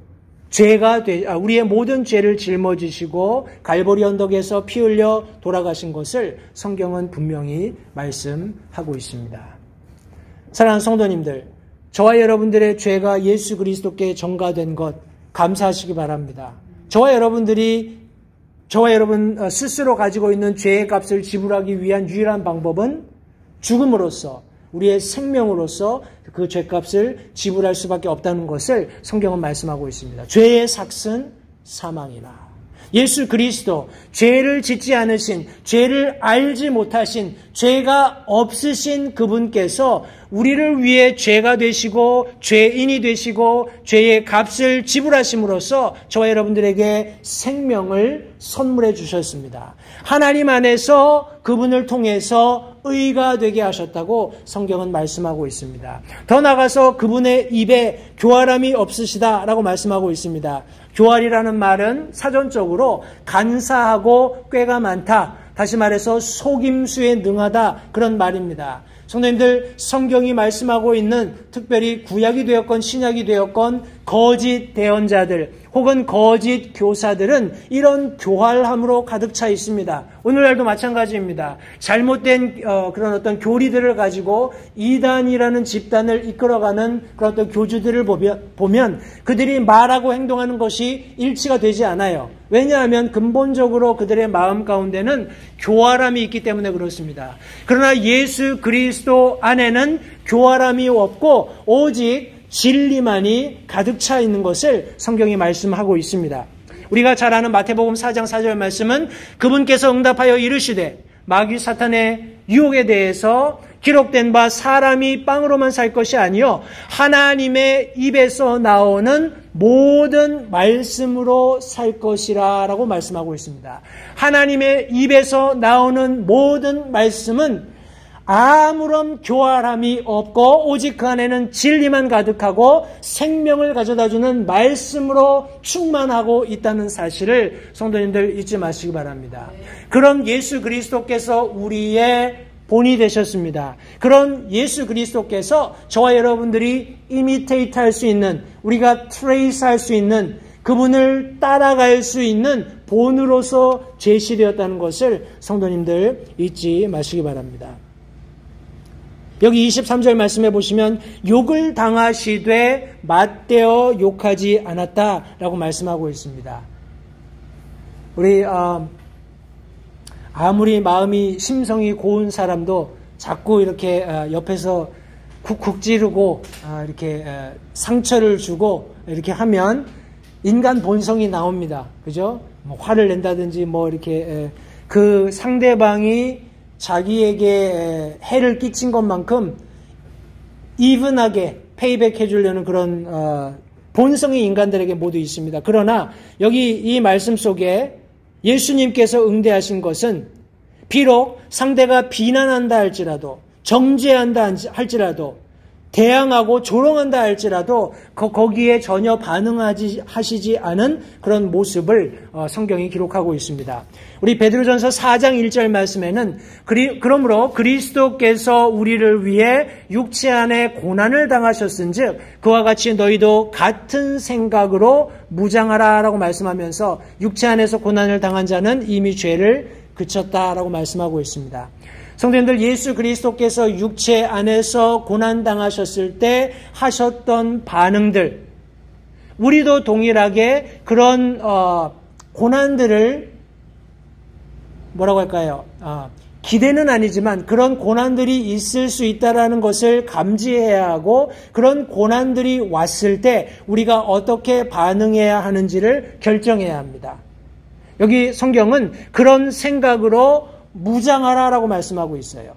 우리의 모든 죄를 짊어지시고 갈보리 언덕에서 피 흘려 돌아가신 것을 성경은 분명히 말씀하고 있습니다. 사랑하는 성도님들, 저와 여러분들의 죄가 예수 그리스도께 전가된 것 감사하시기 바랍니다. 저와 여러분 스스로 가지고 있는 죄의 값을 지불하기 위한 유일한 방법은 죽음으로써 우리의 생명으로서 그 죄값을 지불할 수밖에 없다는 것을 성경은 말씀하고 있습니다. 죄의 삭은 사망이라. 예수 그리스도, 죄를 짓지 않으신, 죄를 알지 못하신, 죄가 없으신 그분께서 우리를 위해 죄가 되시고 죄인이 되시고 죄의 값을 지불하심으로써 저와 여러분들에게 생명을 선물해 주셨습니다. 하나님 안에서 그분을 통해서 의가 되게 하셨다고 성경은 말씀하고 있습니다. 더 나아가서 그분의 입에 교활함이 없으시다라고 말씀하고 있습니다. 교활이라는 말은 사전적으로 간사하고 꾀가 많다. 다시 말해서 속임수에 능하다. 그런 말입니다. 성도님들, 성경이 말씀하고 있는 특별히 구약이 되었건 신약이 되었건 거짓 대언자들 혹은 거짓 교사들은 이런 교활함으로 가득 차 있습니다. 오늘날도 마찬가지입니다. 잘못된 그런 어떤 교리들을 가지고 이단이라는 집단을 이끌어가는 그런 어떤 교주들을 보면 그들이 말하고 행동하는 것이 일치가 되지 않아요. 왜냐하면 근본적으로 그들의 마음 가운데는 교활함이 있기 때문에 그렇습니다. 그러나 예수 그리스도 안에는 교활함이 없고 오직 진리만이 가득 차 있는 것을 성경이 말씀하고 있습니다. 우리가 잘 아는 마태복음 4장 4절 말씀은 그분께서 응답하여 이르시되 마귀 사탄의 유혹에 대해서 기록된 바 사람이 빵으로만 살 것이 아니요 하나님의 입에서 나오는 모든 말씀으로 살 것이라 라고 말씀하고 있습니다. 하나님의 입에서 나오는 모든 말씀은 아무런 교활함이 없고 오직 그 안에는 진리만 가득하고 생명을 가져다주는 말씀으로 충만하고 있다는 사실을 성도님들 잊지 마시기 바랍니다. 그런 예수 그리스도께서 우리의 본이 되셨습니다. 그런 예수 그리스도께서 저와 여러분들이 이미테이트 할 수 있는, 우리가 트레이스 할 수 있는, 그분을 따라갈 수 있는 본으로서 제시되었다는 것을 성도님들 잊지 마시기 바랍니다. 여기 23절 말씀해 보시면 욕을 당하시되 맞대어 욕하지 않았다라고 말씀하고 있습니다. 우리 아무리 마음이 심성이 고운 사람도 자꾸 이렇게 옆에서 쿡쿡 찌르고 이렇게 상처를 주고 이렇게 하면 인간 본성이 나옵니다. 그죠? 뭐 화를 낸다든지 뭐 이렇게 그 상대방이 자기에게 해를 끼친 것만큼 이분하게 페이백 해주려는 그런 본성이 인간들에게 모두 있습니다. 그러나 여기 이 말씀 속에 예수님께서 응대하신 것은 비록 상대가 비난한다 할지라도 정죄한다 할지라도 대항하고 조롱한다 할지라도 거기에 전혀 하시지 않은 그런 모습을 성경이 기록하고 있습니다. 우리 베드로전서 4장 1절 말씀에는 그러므로 그리스도께서 우리를 위해 육체 안에 고난을 당하셨은즉 그와 같이 너희도 같은 생각으로 무장하라라고 말씀하면서 육체 안에서 고난을 당한 자는 이미 죄를 그쳤다라고 말씀하고 있습니다. 성도님들, 예수 그리스도께서 육체 안에서 고난당하셨을 때 하셨던 반응들, 우리도 동일하게 그런 고난들을 뭐라고 할까요? 기대는 아니지만 그런 고난들이 있을 수 있다는 것을 감지해야 하고 그런 고난들이 왔을 때 우리가 어떻게 반응해야 하는지를 결정해야 합니다. 여기 성경은 그런 생각으로 무장하라라고 말씀하고 있어요.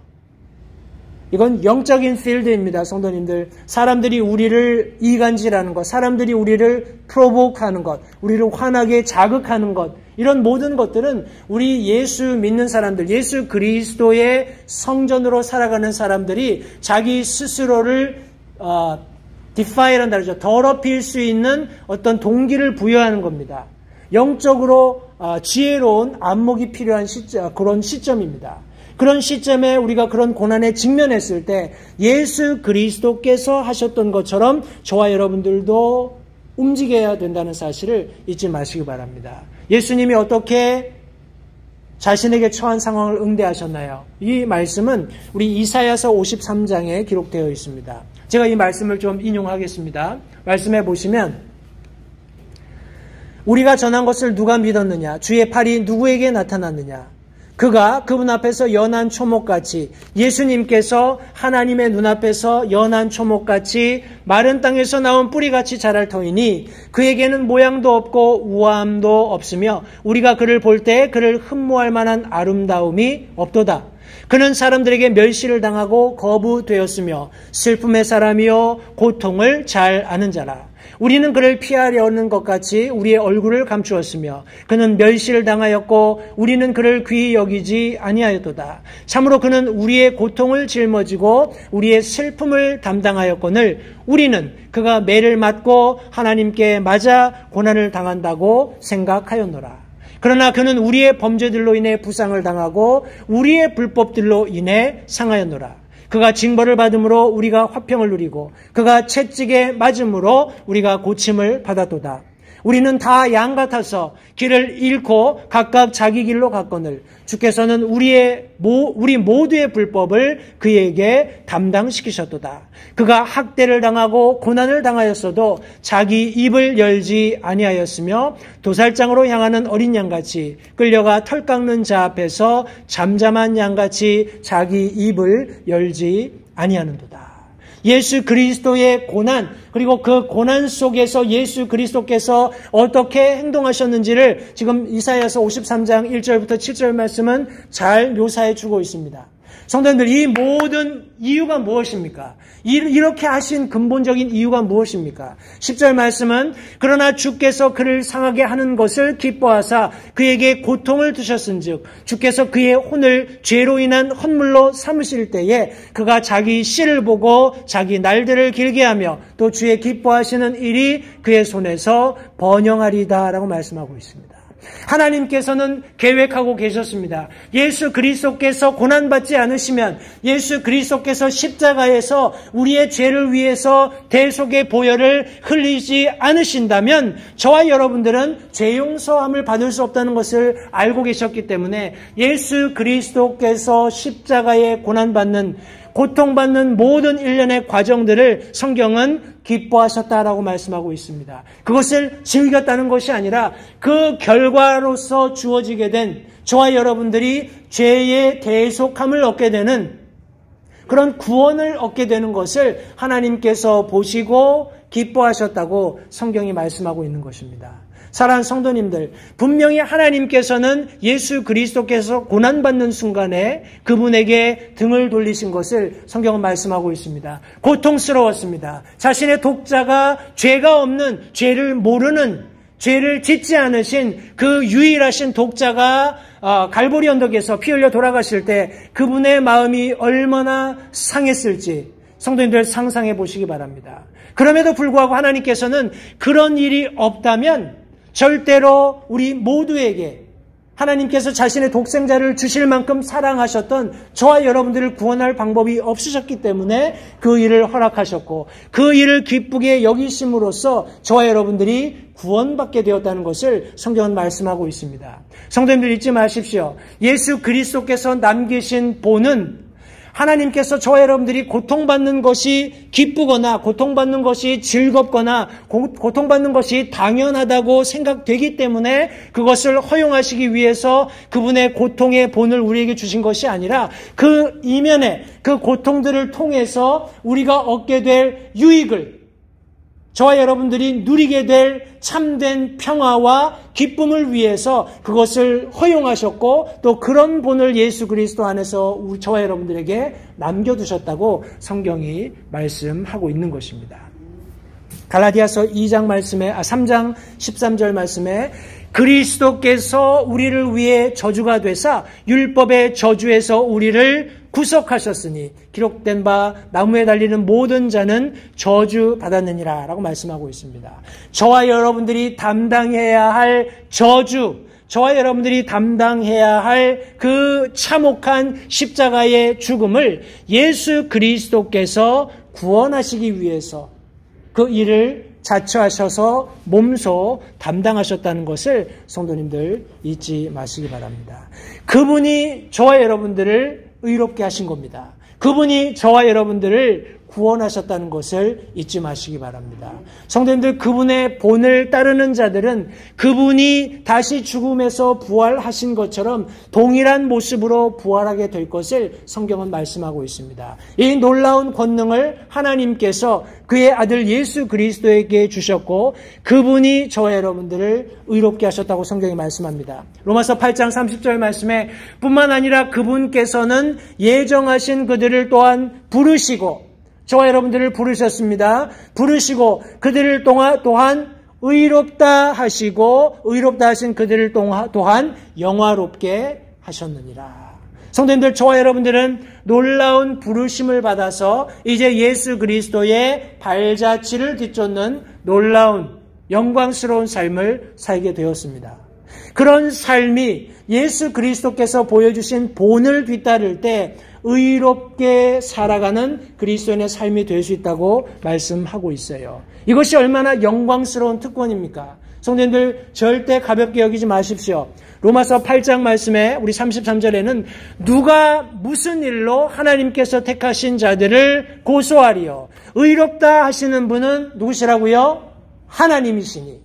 이건 영적인 필드입니다, 성도님들. 사람들이 우리를 이간질하는 것, 사람들이 우리를 프로보크하는 것, 우리를 화나게 자극하는 것, 이런 모든 것들은 우리 예수 믿는 사람들, 예수 그리스도의 성전으로 살아가는 사람들이 자기 스스로를 디파일한다 그러죠. 더럽힐 수 있는 어떤 동기를 부여하는 겁니다. 영적으로 지혜로운 안목이 필요한 그런 시점입니다. 그런 시점에 우리가 그런 고난에 직면했을 때 예수 그리스도께서 하셨던 것처럼 저와 여러분들도 움직여야 된다는 사실을 잊지 마시기 바랍니다. 예수님이 어떻게 자신에게 처한 상황을 응대하셨나요? 이 말씀은 우리 이사야서 53장에 기록되어 있습니다. 제가 이 말씀을 좀 인용하겠습니다. 말씀해 보시면 우리가 전한 것을 누가 믿었느냐? 주의 팔이 누구에게 나타났느냐? 그가 그분 앞에서 연한 초목같이, 예수님께서 하나님의 눈앞에서 연한 초목같이 마른 땅에서 나온 뿌리같이 자랄 터이니 그에게는 모양도 없고 우아함도 없으며 우리가 그를 볼 때 그를 흠모할 만한 아름다움이 없도다. 그는 사람들에게 멸시를 당하고 거부되었으며 슬픔의 사람이요 고통을 잘 아는 자라. 우리는 그를 피하려는 것 같이 우리의 얼굴을 감추었으며 그는 멸시를 당하였고 우리는 그를 귀히 여기지 아니하였도다. 참으로 그는 우리의 고통을 짊어지고 우리의 슬픔을 담당하였거늘 우리는 그가 매를 맞고 하나님께 맞아 고난을 당한다고 생각하였노라. 그러나 그는 우리의 범죄들로 인해 부상을 당하고 우리의 불법들로 인해 상하였노라. 그가 징벌을 받음으로 우리가 화평을 누리고 그가 채찍에 맞음으로 우리가 고침을 받았도다. 우리는 다 양 같아서 길을 잃고 각각 자기 길로 갔거늘 주께서는 우리 모두의 불법을 그에게 담당시키셨도다. 그가 학대를 당하고 고난을 당하였어도 자기 입을 열지 아니하였으며 도살장으로 향하는 어린 양같이 끌려가 털 깎는 자 앞에서 잠잠한 양같이 자기 입을 열지 아니하는도다. 예수 그리스도의 고난, 그리고 그 고난 속에서 예수 그리스도께서 어떻게 행동하셨는지를 지금 이사야서 53장 1절부터 7절 말씀은 잘 묘사해 주고 있습니다. 성도님들, 이 모든 이유가 무엇입니까? 이렇게 하신 근본적인 이유가 무엇입니까? 10절 말씀은 그러나 주께서 그를 상하게 하는 것을 기뻐하사 그에게 고통을 두셨은즉 주께서 그의 혼을 죄로 인한 헌물로 삼으실 때에 그가 자기 씨를 보고 자기 날들을 길게 하며 또 주의 기뻐하시는 일이 그의 손에서 번영하리다 라고 말씀하고 있습니다. 하나님께서는 계획하고 계셨습니다. 예수 그리스도께서 고난받지 않으시면, 예수 그리스도께서 십자가에서 우리의 죄를 위해서 대속의 보혈을 흘리지 않으신다면 저와 여러분들은 죄 용서함을 받을 수 없다는 것을 알고 계셨기 때문에 예수 그리스도께서 십자가에 고통받는 모든 일련의 과정들을 성경은 기뻐하셨다라고 말씀하고 있습니다. 그것을 즐겼다는 것이 아니라 그 결과로서 주어지게 된 저와 여러분들이 죄의 대속함을 얻게 되는 그런 구원을 얻게 되는 것을 하나님께서 보시고 기뻐하셨다고 성경이 말씀하고 있는 것입니다. 사랑하는 성도님들, 분명히 하나님께서는 예수 그리스도께서 고난받는 순간에 그분에게 등을 돌리신 것을 성경은 말씀하고 있습니다. 고통스러웠습니다. 자신의 독자가 죄가 없는, 죄를 모르는, 죄를 짓지 않으신 그 유일하신 독자가 갈보리 언덕에서 피 흘려 돌아가실 때 그분의 마음이 얼마나 상했을지 성도님들 상상해 보시기 바랍니다. 그럼에도 불구하고 하나님께서는 그런 일이 없다면 절대로 우리 모두에게 하나님께서 자신의 독생자를 주실 만큼 사랑하셨던 저와 여러분들을 구원할 방법이 없으셨기 때문에 그 일을 허락하셨고 그 일을 기쁘게 여기심으로써 저와 여러분들이 구원받게 되었다는 것을 성경은 말씀하고 있습니다. 성도님들 잊지 마십시오. 예수 그리스도께서 남기신 본은 하나님께서 저와 여러분들이 고통받는 것이 기쁘거나 고통받는 것이 즐겁거나 고통받는 것이 당연하다고 생각되기 때문에 그것을 허용하시기 위해서 그분의 고통의 본을 우리에게 주신 것이 아니라 그 이면에 그 고통들을 통해서 우리가 얻게 될 유익을 저와 여러분들이 누리게 될 참된 평화와 기쁨을 위해서 그것을 허용하셨고 또 그런 본을 예수 그리스도 안에서 저와 여러분들에게 남겨두셨다고 성경이 말씀하고 있는 것입니다. 갈라디아서 3장 13절 말씀에 그리스도께서 우리를 위해 저주가 되사 율법의 저주에서 우리를 구속하셨으니 기록된 바 나무에 달리는 모든 자는 저주받았느니라 라고 말씀하고 있습니다. 저와 여러분들이 담당해야 할 저주, 저와 여러분들이 담당해야 할 그 참혹한 십자가의 죽음을 예수 그리스도께서 구원하시기 위해서 그 일을 자처하셔서 몸소 담당하셨다는 것을 성도님들 잊지 마시기 바랍니다. 그분이 저와 여러분들을 의롭게 하신 겁니다. 그분이 저와 여러분들을 구원하셨다는 것을 잊지 마시기 바랍니다. 성도님들, 그분의 본을 따르는 자들은 그분이 다시 죽음에서 부활하신 것처럼 동일한 모습으로 부활하게 될 것을 성경은 말씀하고 있습니다. 이 놀라운 권능을 하나님께서 그의 아들 예수 그리스도에게 주셨고 그분이 저와 여러분들을 의롭게 하셨다고 성경이 말씀합니다. 로마서 8장 30절 말씀에 뿐만 아니라 그분께서는 예정하신 그들을 또한 부르시고 저와 여러분들을 부르셨습니다. 부르시고 그들을 또한 의롭다 하시고 의롭다 하신 그들을 또한 영화롭게 하셨느니라. 성도님들, 저와 여러분들은 놀라운 부르심을 받아서 이제 예수 그리스도의 발자취를 뒤쫓는 놀라운 영광스러운 삶을 살게 되었습니다. 그런 삶이 예수 그리스도께서 보여주신 본을 뒤따를 때 의롭게 살아가는 그리스도인의 삶이 될 수 있다고 말씀하고 있어요. 이것이 얼마나 영광스러운 특권입니까? 성도님들, 절대 가볍게 여기지 마십시오. 로마서 8장 말씀에 우리 33절에는 누가 무슨 일로 하나님께서 택하신 자들을 고소하리요. 의롭다 하시는 분은 누구시라고요? 하나님이시니.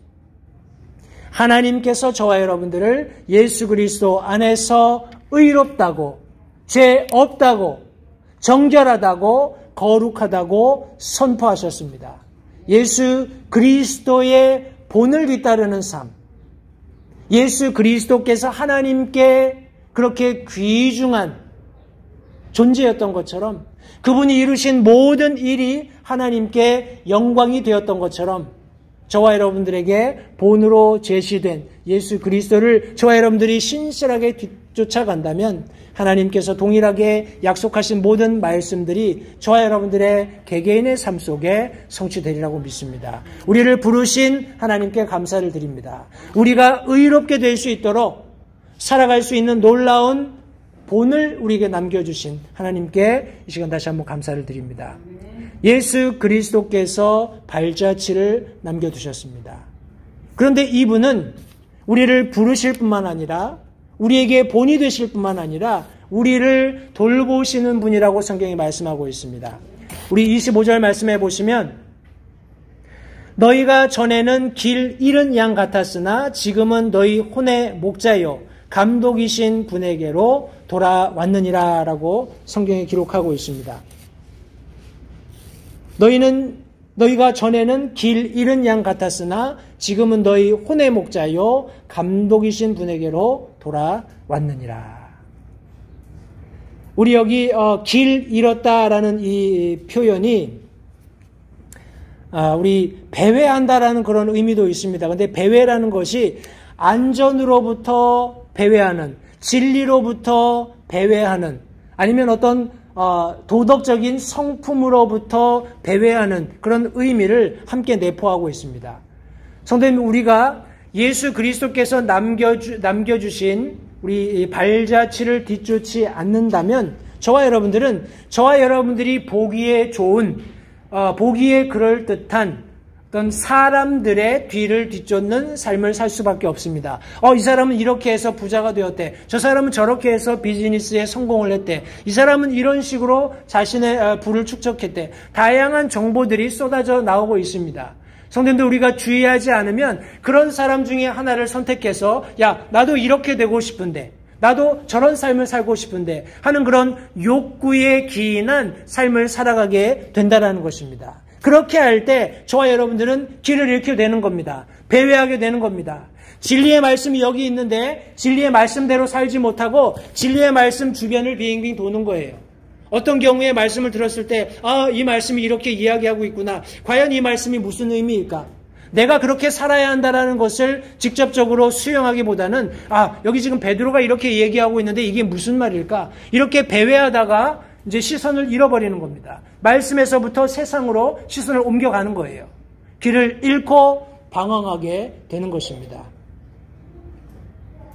하나님께서 저와 여러분들을 예수 그리스도 안에서 의롭다고, 죄 없다고, 정결하다고, 거룩하다고 선포하셨습니다. 예수 그리스도의 본을 뒤따르는 삶, 예수 그리스도께서 하나님께 그렇게 귀중한 존재였던 것처럼 그분이 이루신 모든 일이 하나님께 영광이 되었던 것처럼 저와 여러분들에게 본으로 제시된 예수 그리스도를 저와 여러분들이 신실하게 쫓아간다면 하나님께서 동일하게 약속하신 모든 말씀들이 저와 여러분들의 개개인의 삶 속에 성취되리라고 믿습니다. 우리를 부르신 하나님께 감사를 드립니다. 우리가 의롭게 될 수 있도록 살아갈 수 있는 놀라운 본을 우리에게 남겨주신 하나님께 이 시간 다시 한번 감사를 드립니다. 예수 그리스도께서 발자취를 남겨두셨습니다. 그런데 이분은 우리를 부르실 뿐만 아니라 우리에게 본이 되실 뿐만 아니라 우리를 돌보시는 분이라고 성경이 말씀하고 있습니다. 우리 25절 말씀해 보시면 너희가 전에는 길 잃은 양 같았으나 지금은 너희 혼의 목자요 감독이신 분에게로 돌아왔느니라 라고 성경에 기록하고 있습니다. 너희가 전에는 길 잃은 양 같았으나 지금은 너희 혼의 목자요 감독이신 분에게로 돌아왔느니라. 우리 여기 길 잃었다라는 이 표현이 우리 배회한다라는 그런 의미도 있습니다. 그런데 배회라는 것이 안전으로부터 배회하는, 진리로부터 배회하는, 아니면 어떤 도덕적인 성품으로부터 배회하는 그런 의미를 함께 내포하고 있습니다. 성도님, 우리가 예수 그리스도께서 남겨주신 우리 발자취를 뒤쫓지 않는다면 저와 여러분들이 보기에 좋은, 보기에 그럴듯한 어떤 사람들의 뒤를 뒤쫓는 삶을 살 수밖에 없습니다. 이 사람은 이렇게 해서 부자가 되었대. 저 사람은 저렇게 해서 비즈니스에 성공을 했대. 이 사람은 이런 식으로 자신의 부를 축적했대. 다양한 정보들이 쏟아져 나오고 있습니다. 성도님들, 우리가 주의하지 않으면 그런 사람 중에 하나를 선택해서 야, 나도 이렇게 되고 싶은데, 나도 저런 삶을 살고 싶은데 하는 그런 욕구에 기인한 삶을 살아가게 된다는 것입니다. 그렇게 할 때 저와 여러분들은 길을 잃게 되는 겁니다. 배회하게 되는 겁니다. 진리의 말씀이 여기 있는데 진리의 말씀대로 살지 못하고 진리의 말씀 주변을 빙빙 도는 거예요. 어떤 경우에 말씀을 들었을 때 이 말씀이 이렇게 이야기하고 있구나. 과연 이 말씀이 무슨 의미일까? 내가 그렇게 살아야 한다는 것을 직접적으로 수용하기보다는 여기 지금 베드로가 이렇게 얘기하고 있는데 이게 무슨 말일까? 이렇게 배회하다가 이제 시선을 잃어버리는 겁니다. 말씀에서부터 세상으로 시선을 옮겨가는 거예요. 길을 잃고 방황하게 되는 것입니다.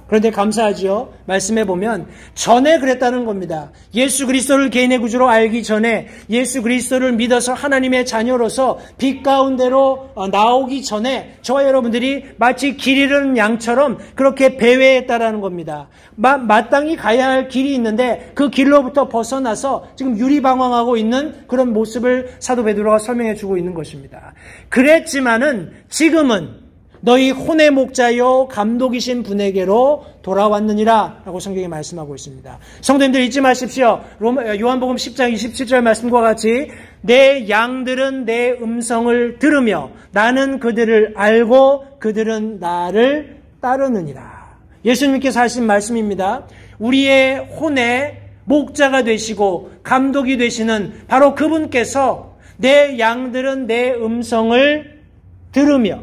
그런데 감사하지요. 말씀해 보면 전에 그랬다는 겁니다. 예수 그리스도를 개인의 구주로 알기 전에, 예수 그리스도를 믿어서 하나님의 자녀로서 빛 가운데로 나오기 전에 저와 여러분들이 마치 길 잃은 양처럼 그렇게 배회했다라는 겁니다. 마땅히 가야 할 길이 있는데 그 길로부터 벗어나서 지금 유리방황하고 있는 그런 모습을 사도 베드로가 설명해 주고 있는 것입니다. 그랬지만은 지금은 너희 혼의 목자요 감독이신 분에게로 돌아왔느니라 라고 성경이 말씀하고 있습니다. 성도님들 잊지 마십시오. 요한복음 10장 27절 말씀과 같이 내 양들은 내 음성을 들으며 나는 그들을 알고 그들은 나를 따르느니라. 예수님께서 하신 말씀입니다. 우리의 혼의 목자가 되시고 감독이 되시는 바로 그분께서 내 양들은 내 음성을 들으며,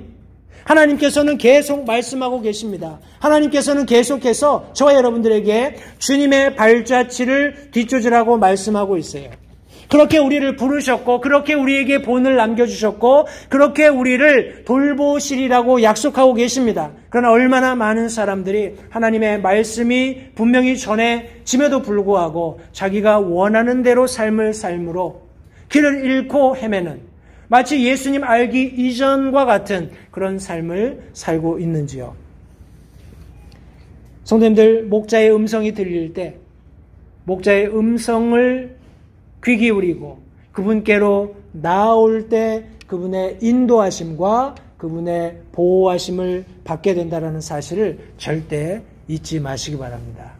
하나님께서는 계속 말씀하고 계십니다. 하나님께서는 계속해서 저와 여러분들에게 주님의 발자취를 뒤쫓으라고 말씀하고 있어요. 그렇게 우리를 부르셨고, 그렇게 우리에게 본을 남겨주셨고, 그렇게 우리를 돌보시리라고 약속하고 계십니다. 그러나 얼마나 많은 사람들이 하나님의 말씀이 분명히 전해짐에도 불구하고 자기가 원하는 대로 삶을 삶으로 길을 잃고 헤매는, 마치 예수님 알기 이전과 같은 그런 삶을 살고 있는지요. 성도님들, 목자의 음성이 들릴 때 목자의 음성을 귀 기울이고 그분께로 나아올 때 그분의 인도하심과 그분의 보호하심을 받게 된다는 사실을 절대 잊지 마시기 바랍니다.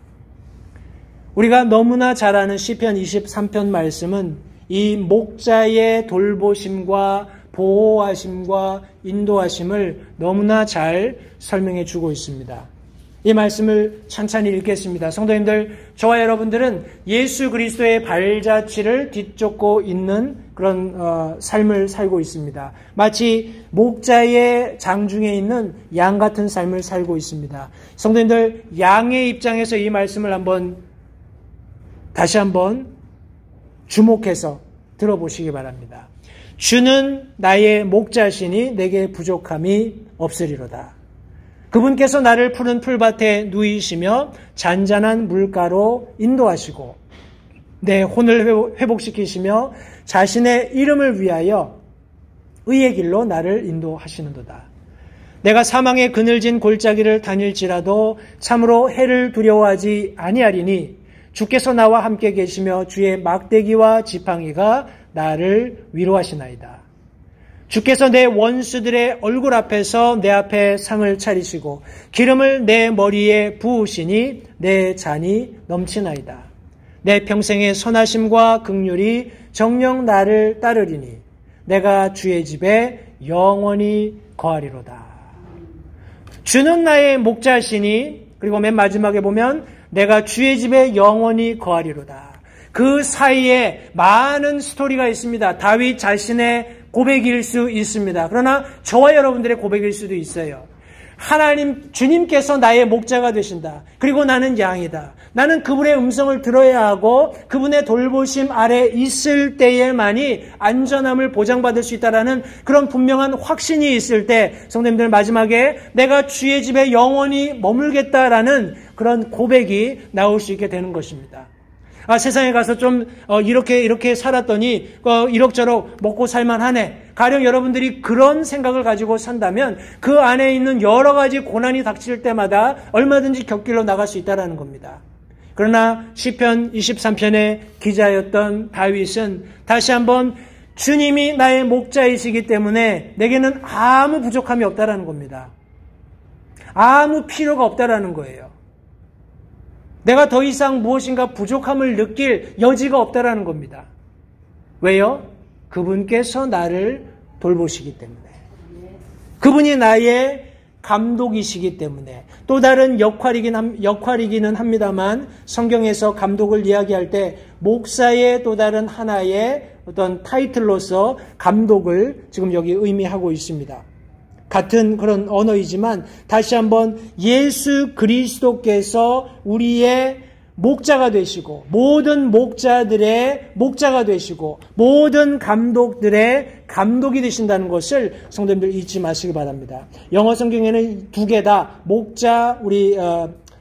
우리가 너무나 잘 아는 시편 23편 말씀은 이 목자의 돌보심과 보호하심과 인도하심을 너무나 잘 설명해 주고 있습니다. 이 말씀을 찬찬히 읽겠습니다. 성도님들, 저와 여러분들은 예수 그리스도의 발자취를 뒤쫓고 있는 그런 삶을 살고 있습니다. 마치 목자의 장중에 있는 양 같은 삶을 살고 있습니다. 성도님들, 양의 입장에서 이 말씀을 다시 한번 주목해서 들어보시기 바랍니다. 주는 나의 목자시니 내게 부족함이 없으리로다. 그분께서 나를 푸른 풀밭에 누이시며 잔잔한 물가로 인도하시고 내 혼을 회복시키시며 자신의 이름을 위하여 의의 길로 나를 인도하시는도다. 내가 사망의 그늘진 골짜기를 다닐지라도 참으로 해를 두려워하지 아니하리니 주께서 나와 함께 계시며 주의 막대기와 지팡이가 나를 위로하시나이다. 주께서 내 원수들의 얼굴 앞에서 내 앞에 상을 차리시고 기름을 내 머리에 부으시니 내 잔이 넘치나이다. 내 평생의 선하심과 긍휼이 정녕 나를 따르리니 내가 주의 집에 영원히 거하리로다. 주는 나의 목자시니, 그리고 맨 마지막에 보면 내가 주의 집에 영원히 거하리로다. 그 사이에 많은 스토리가 있습니다. 다윗 자신의 고백일 수 있습니다. 그러나 저와 여러분들의 고백일 수도 있어요. 주님께서 나의 목자가 되신다. 그리고 나는 양이다. 나는 그분의 음성을 들어야 하고 그분의 돌보심 아래 있을 때에만이 안전함을 보장받을 수 있다라는 그런 분명한 확신이 있을 때, 성도님들, 마지막에 내가 주의 집에 영원히 머물겠다라는 그런 고백이 나올 수 있게 되는 것입니다. 세상에 가서 좀 이렇게 살았더니 이럭저럭 먹고 살만하네. 가령 여러분들이 그런 생각을 가지고 산다면 그 안에 있는 여러 가지 고난이 닥칠 때마다 얼마든지 곁길로 나갈 수 있다는 겁니다. 그러나 시편 23편의 기자였던 다윗은 다시 한번 주님이 나의 목자이시기 때문에 내게는 아무 부족함이 없다는 겁니다. 아무 필요가 없다는 거예요. 내가 더 이상 무엇인가 부족함을 느낄 여지가 없다는 겁니다. 왜요? 그분께서 나를 돌보시기 때문에. 그분이 나의 감독이시기 때문에. 또 다른 역할이기는 합니다만 성경에서 감독을 이야기할 때 목사의 또 다른 하나의 어떤 타이틀로서 감독을 지금 여기 의미하고 있습니다. 같은 그런 언어이지만 다시 한번 예수 그리스도께서 우리의 목자가 되시고 모든 목자들의 목자가 되시고 모든 감독들의 감독이 되신다는 것을 성도님들 잊지 마시기 바랍니다. 영어 성경에는 두 개 다 목자, 우리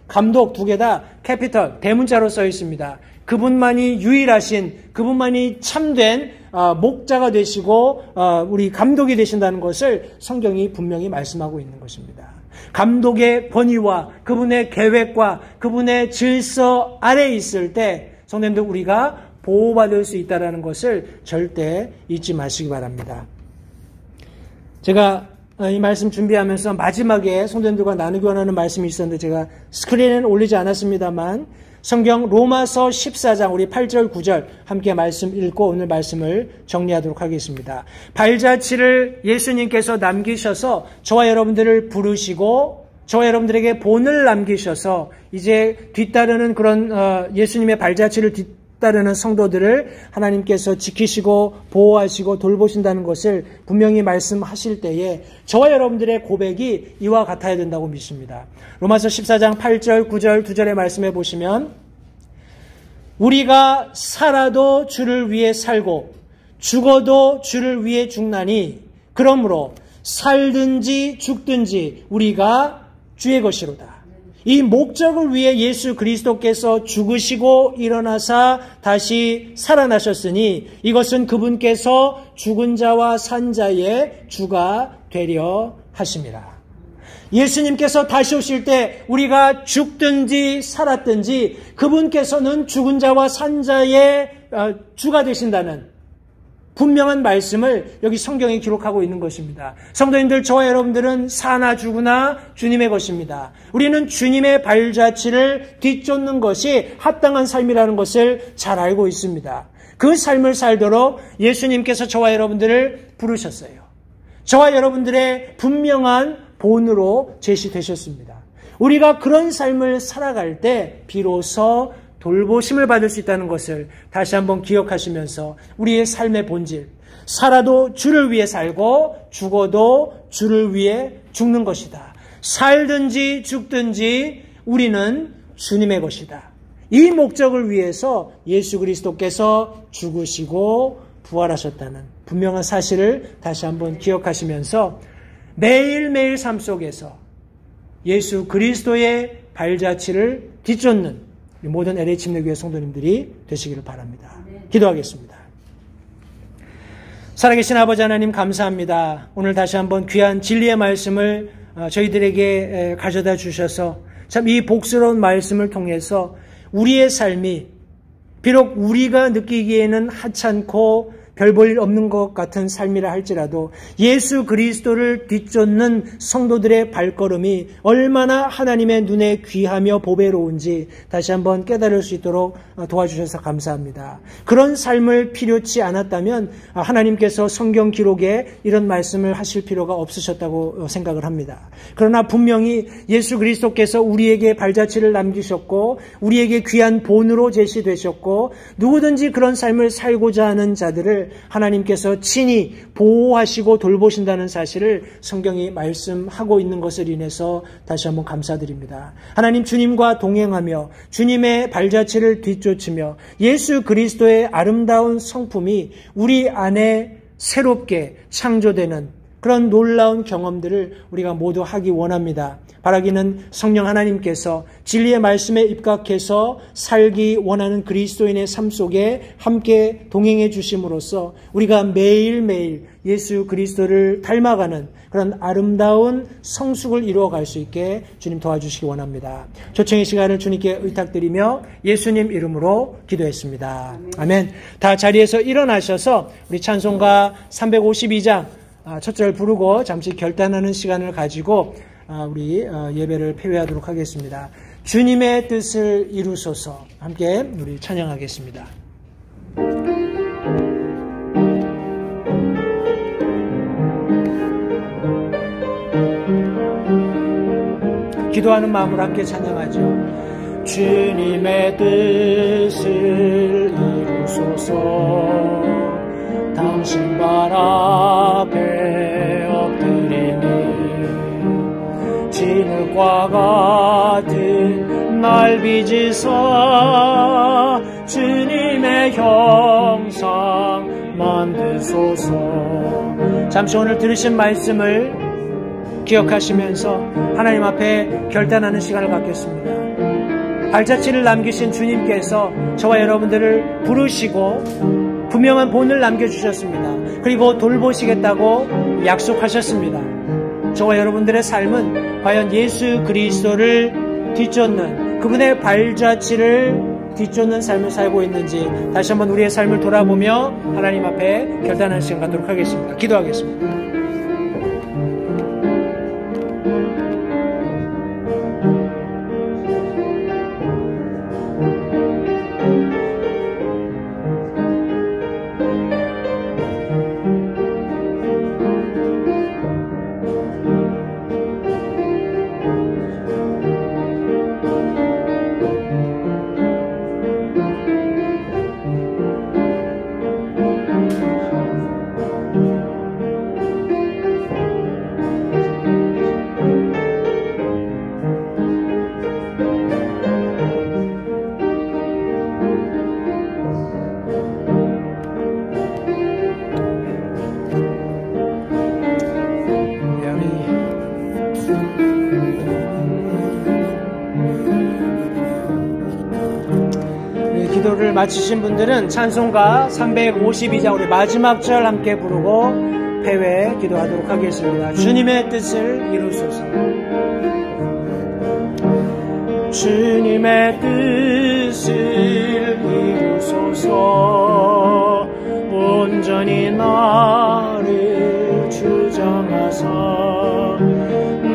감독 두 개 다 캐피털, 대문자로 써 있습니다. 그분만이 유일하신, 그분만이 참된 목자가 되시고 우리 감독이 되신다는 것을 성경이 분명히 말씀하고 있는 것입니다. 감독의 권위와 그분의 계획과 그분의 질서 아래에 있을 때 성도님들 우리가 보호받을 수 있다는 것을 절대 잊지 마시기 바랍니다. 제가 이 말씀 준비하면서 마지막에 성도님들과 나누기 원하는 말씀이 있었는데 제가 스크린에는 올리지 않았습니다만 성경 로마서 14장 우리 8절 9절 함께 말씀 읽고 오늘 말씀을 정리하도록 하겠습니다. 발자취를 예수님께서 남기셔서 저와 여러분들을 부르시고 저와 여러분들에게 본을 남기셔서 이제 뒤따르는 그런 예수님의 발자취를 뒤따르는 성도들을 하나님께서 지키시고 보호하시고 돌보신다는 것을 분명히 말씀하실 때에 저와 여러분들의 고백이 이와 같아야 된다고 믿습니다. 로마서 14장 8절 9절 2절의 말씀해 보시면 우리가 살아도 주를 위해 살고 죽어도 주를 위해 죽나니 그러므로 살든지 죽든지 우리가 주의 것이로다. 이 목적을 위해 예수 그리스도께서 죽으시고 일어나사 다시 살아나셨으니 이것은 그분께서 죽은 자와 산 자의 주가 되려 하심이라. 예수님께서 다시 오실 때 우리가 죽든지 살았든지 그분께서는 죽은 자와 산 자의 주가 되신다는 분명한 말씀을 여기 성경에 기록하고 있는 것입니다. 성도님들, 저와 여러분들은 사나 죽으나 주님의 것입니다. 우리는 주님의 발자취를 뒤쫓는 것이 합당한 삶이라는 것을 잘 알고 있습니다. 그 삶을 살도록 예수님께서 저와 여러분들을 부르셨어요. 저와 여러분들의 분명한 본으로 제시되셨습니다. 우리가 그런 삶을 살아갈 때 비로소 돌보심을 받을 수 있다는 것을 다시 한번 기억하시면서 우리의 삶의 본질, 살아도 주를 위해 살고 죽어도 주를 위해 죽는 것이다. 살든지 죽든지 우리는 주님의 것이다. 이 목적을 위해서 예수 그리스도께서 죽으시고 부활하셨다는 분명한 사실을 다시 한번 기억하시면서 매일매일 삶 속에서 예수 그리스도의 발자취를 뒤쫓는 모든 LA 침례교회 성도님들이 되시기를 바랍니다. 기도하겠습니다. 살아계신 아버지 하나님 감사합니다. 오늘 다시 한번 귀한 진리의 말씀을 저희들에게 가져다 주셔서 참 이 복스러운 말씀을 통해서 우리의 삶이 비록 우리가 느끼기에는 하찮고 별 볼 일 없는 것 같은 삶이라 할지라도 예수 그리스도를 뒤쫓는 성도들의 발걸음이 얼마나 하나님의 눈에 귀하며 보배로운지 다시 한번 깨달을 수 있도록 도와주셔서 감사합니다. 그런 삶을 필요치 않았다면 하나님께서 성경 기록에 이런 말씀을 하실 필요가 없으셨다고 생각을 합니다. 그러나 분명히 예수 그리스도께서 우리에게 발자취를 남기셨고 우리에게 귀한 본으로 제시되셨고 누구든지 그런 삶을 살고자 하는 자들을 하나님께서 친히 보호하시고 돌보신다는 사실을 성경이 말씀하고 있는 것을 인해서 다시 한번 감사드립니다. 하나님 주님과 동행하며 주님의 발자취를 뒤쫓으며 예수 그리스도의 아름다운 성품이 우리 안에 새롭게 창조되는 그런 놀라운 경험들을 우리가 모두 하기 원합니다. 바라기는 성령 하나님께서 진리의 말씀에 입각해서 살기 원하는 그리스도인의 삶 속에 함께 동행해 주심으로써 우리가 매일매일 예수 그리스도를 닮아가는 그런 아름다운 성숙을 이루어갈 수 있게 주님 도와주시기 원합니다. 초청의 시간을 주님께 의탁드리며 예수님 이름으로 기도했습니다. 아멘. 다 자리에서 일어나셔서 우리 찬송가 352장 첫 절 부르고 잠시 결단하는 시간을 가지고 우리 예배를 폐회하도록 하겠습니다. 주님의 뜻을 이루소서 함께 우리 찬양하겠습니다. 기도하는 마음으로 함께 찬양하죠. 주님의 뜻을 이루소서 당신 발 앞에 엎드리니 진흙과 같은 날 빚으사 주님의 형상 만드소서. 잠시 오늘 들으신 말씀을 기억하시면서 하나님 앞에 결단하는 시간을 갖겠습니다. 발자취를 남기신 주님께서 저와 여러분들을 부르시고 분명한 본을 남겨주셨습니다. 그리고 돌보시겠다고 약속하셨습니다. 저와 여러분들의 삶은 과연 예수 그리스도를 뒤쫓는 그분의 발자취를 뒤쫓는 삶을 살고 있는지 다시 한번 우리의 삶을 돌아보며 하나님 앞에 결단하는 시간 갖도록 하겠습니다. 기도하겠습니다. 기도를 마치신 분들은 찬송가 352장 우리 마지막 절 함께 부르고 패회 기도하도록 하겠습니다. 주님의 뜻을 이루소서. 주님의 뜻을 이루소서. 온전히 나를 주장하사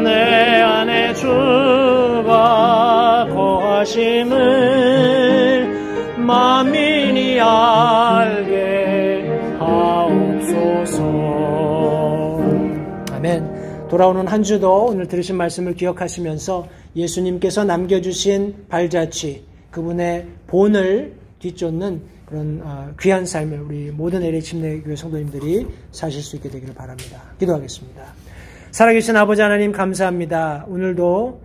내 안에 주가 거하심을 만민이 알게 하옵소서. 아멘. 돌아오는 한 주도 오늘 들으신 말씀을 기억하시면서 예수님께서 남겨주신 발자취, 그분의 본을 뒤쫓는 그런 귀한 삶을 우리 모든 LA 침례교회 성도님들이 사실 수 있게 되기를 바랍니다. 기도하겠습니다. 살아계신 아버지 하나님 감사합니다. 오늘도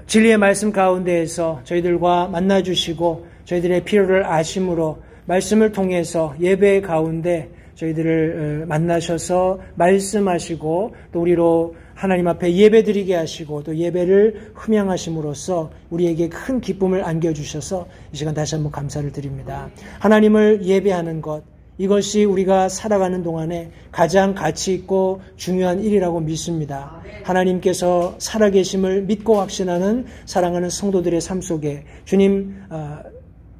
진리의 말씀 가운데에서 저희들과 만나주시고 저희들의 필요를 아심으로 말씀을 통해서 예배 가운데 저희들을 만나셔서 말씀하시고 또 우리로 하나님 앞에 예배드리게 하시고 또 예배를 흠양하심으로써 우리에게 큰 기쁨을 안겨주셔서 이 시간 다시 한번 감사를 드립니다. 하나님을 예배하는 것, 이것이 우리가 살아가는 동안에 가장 가치 있고 중요한 일이라고 믿습니다. 하나님께서 살아계심을 믿고 확신하는 사랑하는 성도들의 삶 속에 주님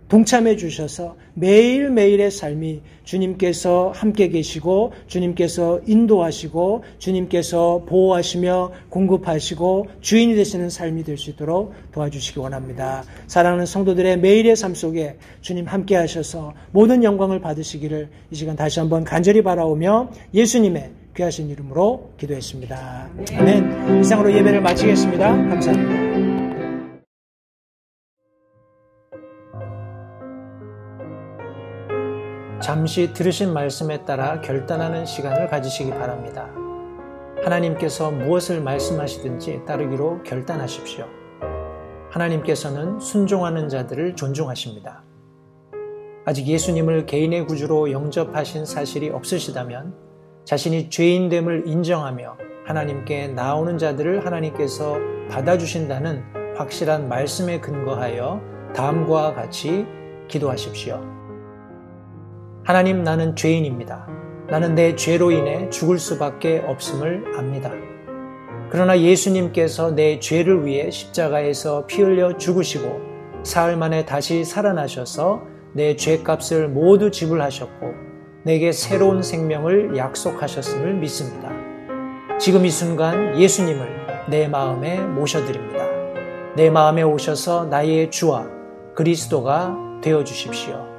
동참해 주셔서 매일매일의 삶이 주님께서 함께 계시고 주님께서 인도하시고 주님께서 보호하시며 공급하시고 주인이 되시는 삶이 될 수 있도록 도와주시기 원합니다. 사랑하는 성도들의 매일의 삶 속에 주님 함께 하셔서 모든 영광을 받으시기를 이 시간 다시 한번 간절히 바라오며 예수님의 귀하신 이름으로 기도했습니다. 아멘. 이상으로 예배를 마치겠습니다. 감사합니다. 잠시 들으신 말씀에 따라 결단하는 시간을 가지시기 바랍니다. 하나님께서 무엇을 말씀하시든지 따르기로 결단하십시오. 하나님께서는 순종하는 자들을 존중하십니다. 아직 예수님을 개인의 구주로 영접하신 사실이 없으시다면 자신이 죄인됨을 인정하며 하나님께 나오는 자들을 하나님께서 받아주신다는 확실한 말씀에 근거하여 다음과 같이 기도하십시오. 하나님, 나는 죄인입니다. 나는 내 죄로 인해 죽을 수밖에 없음을 압니다. 그러나 예수님께서 내 죄를 위해 십자가에서 피 흘려 죽으시고 사흘 만에 다시 살아나셔서 내 죄값을 모두 지불하셨고 내게 새로운 생명을 약속하셨음을 믿습니다. 지금 이 순간 예수님을 내 마음에 모셔드립니다. 내 마음에 오셔서 나의 주와 그리스도가 되어주십시오.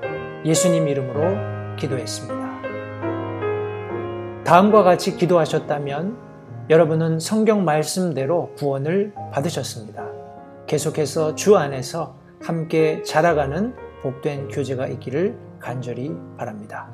예수님 이름으로 기도했습니다. 다음과 같이 기도하셨다면 여러분은 성경 말씀대로 구원을 받으셨습니다. 계속해서 주 안에서 함께 자라가는 복된 교제가 있기를 간절히 바랍니다.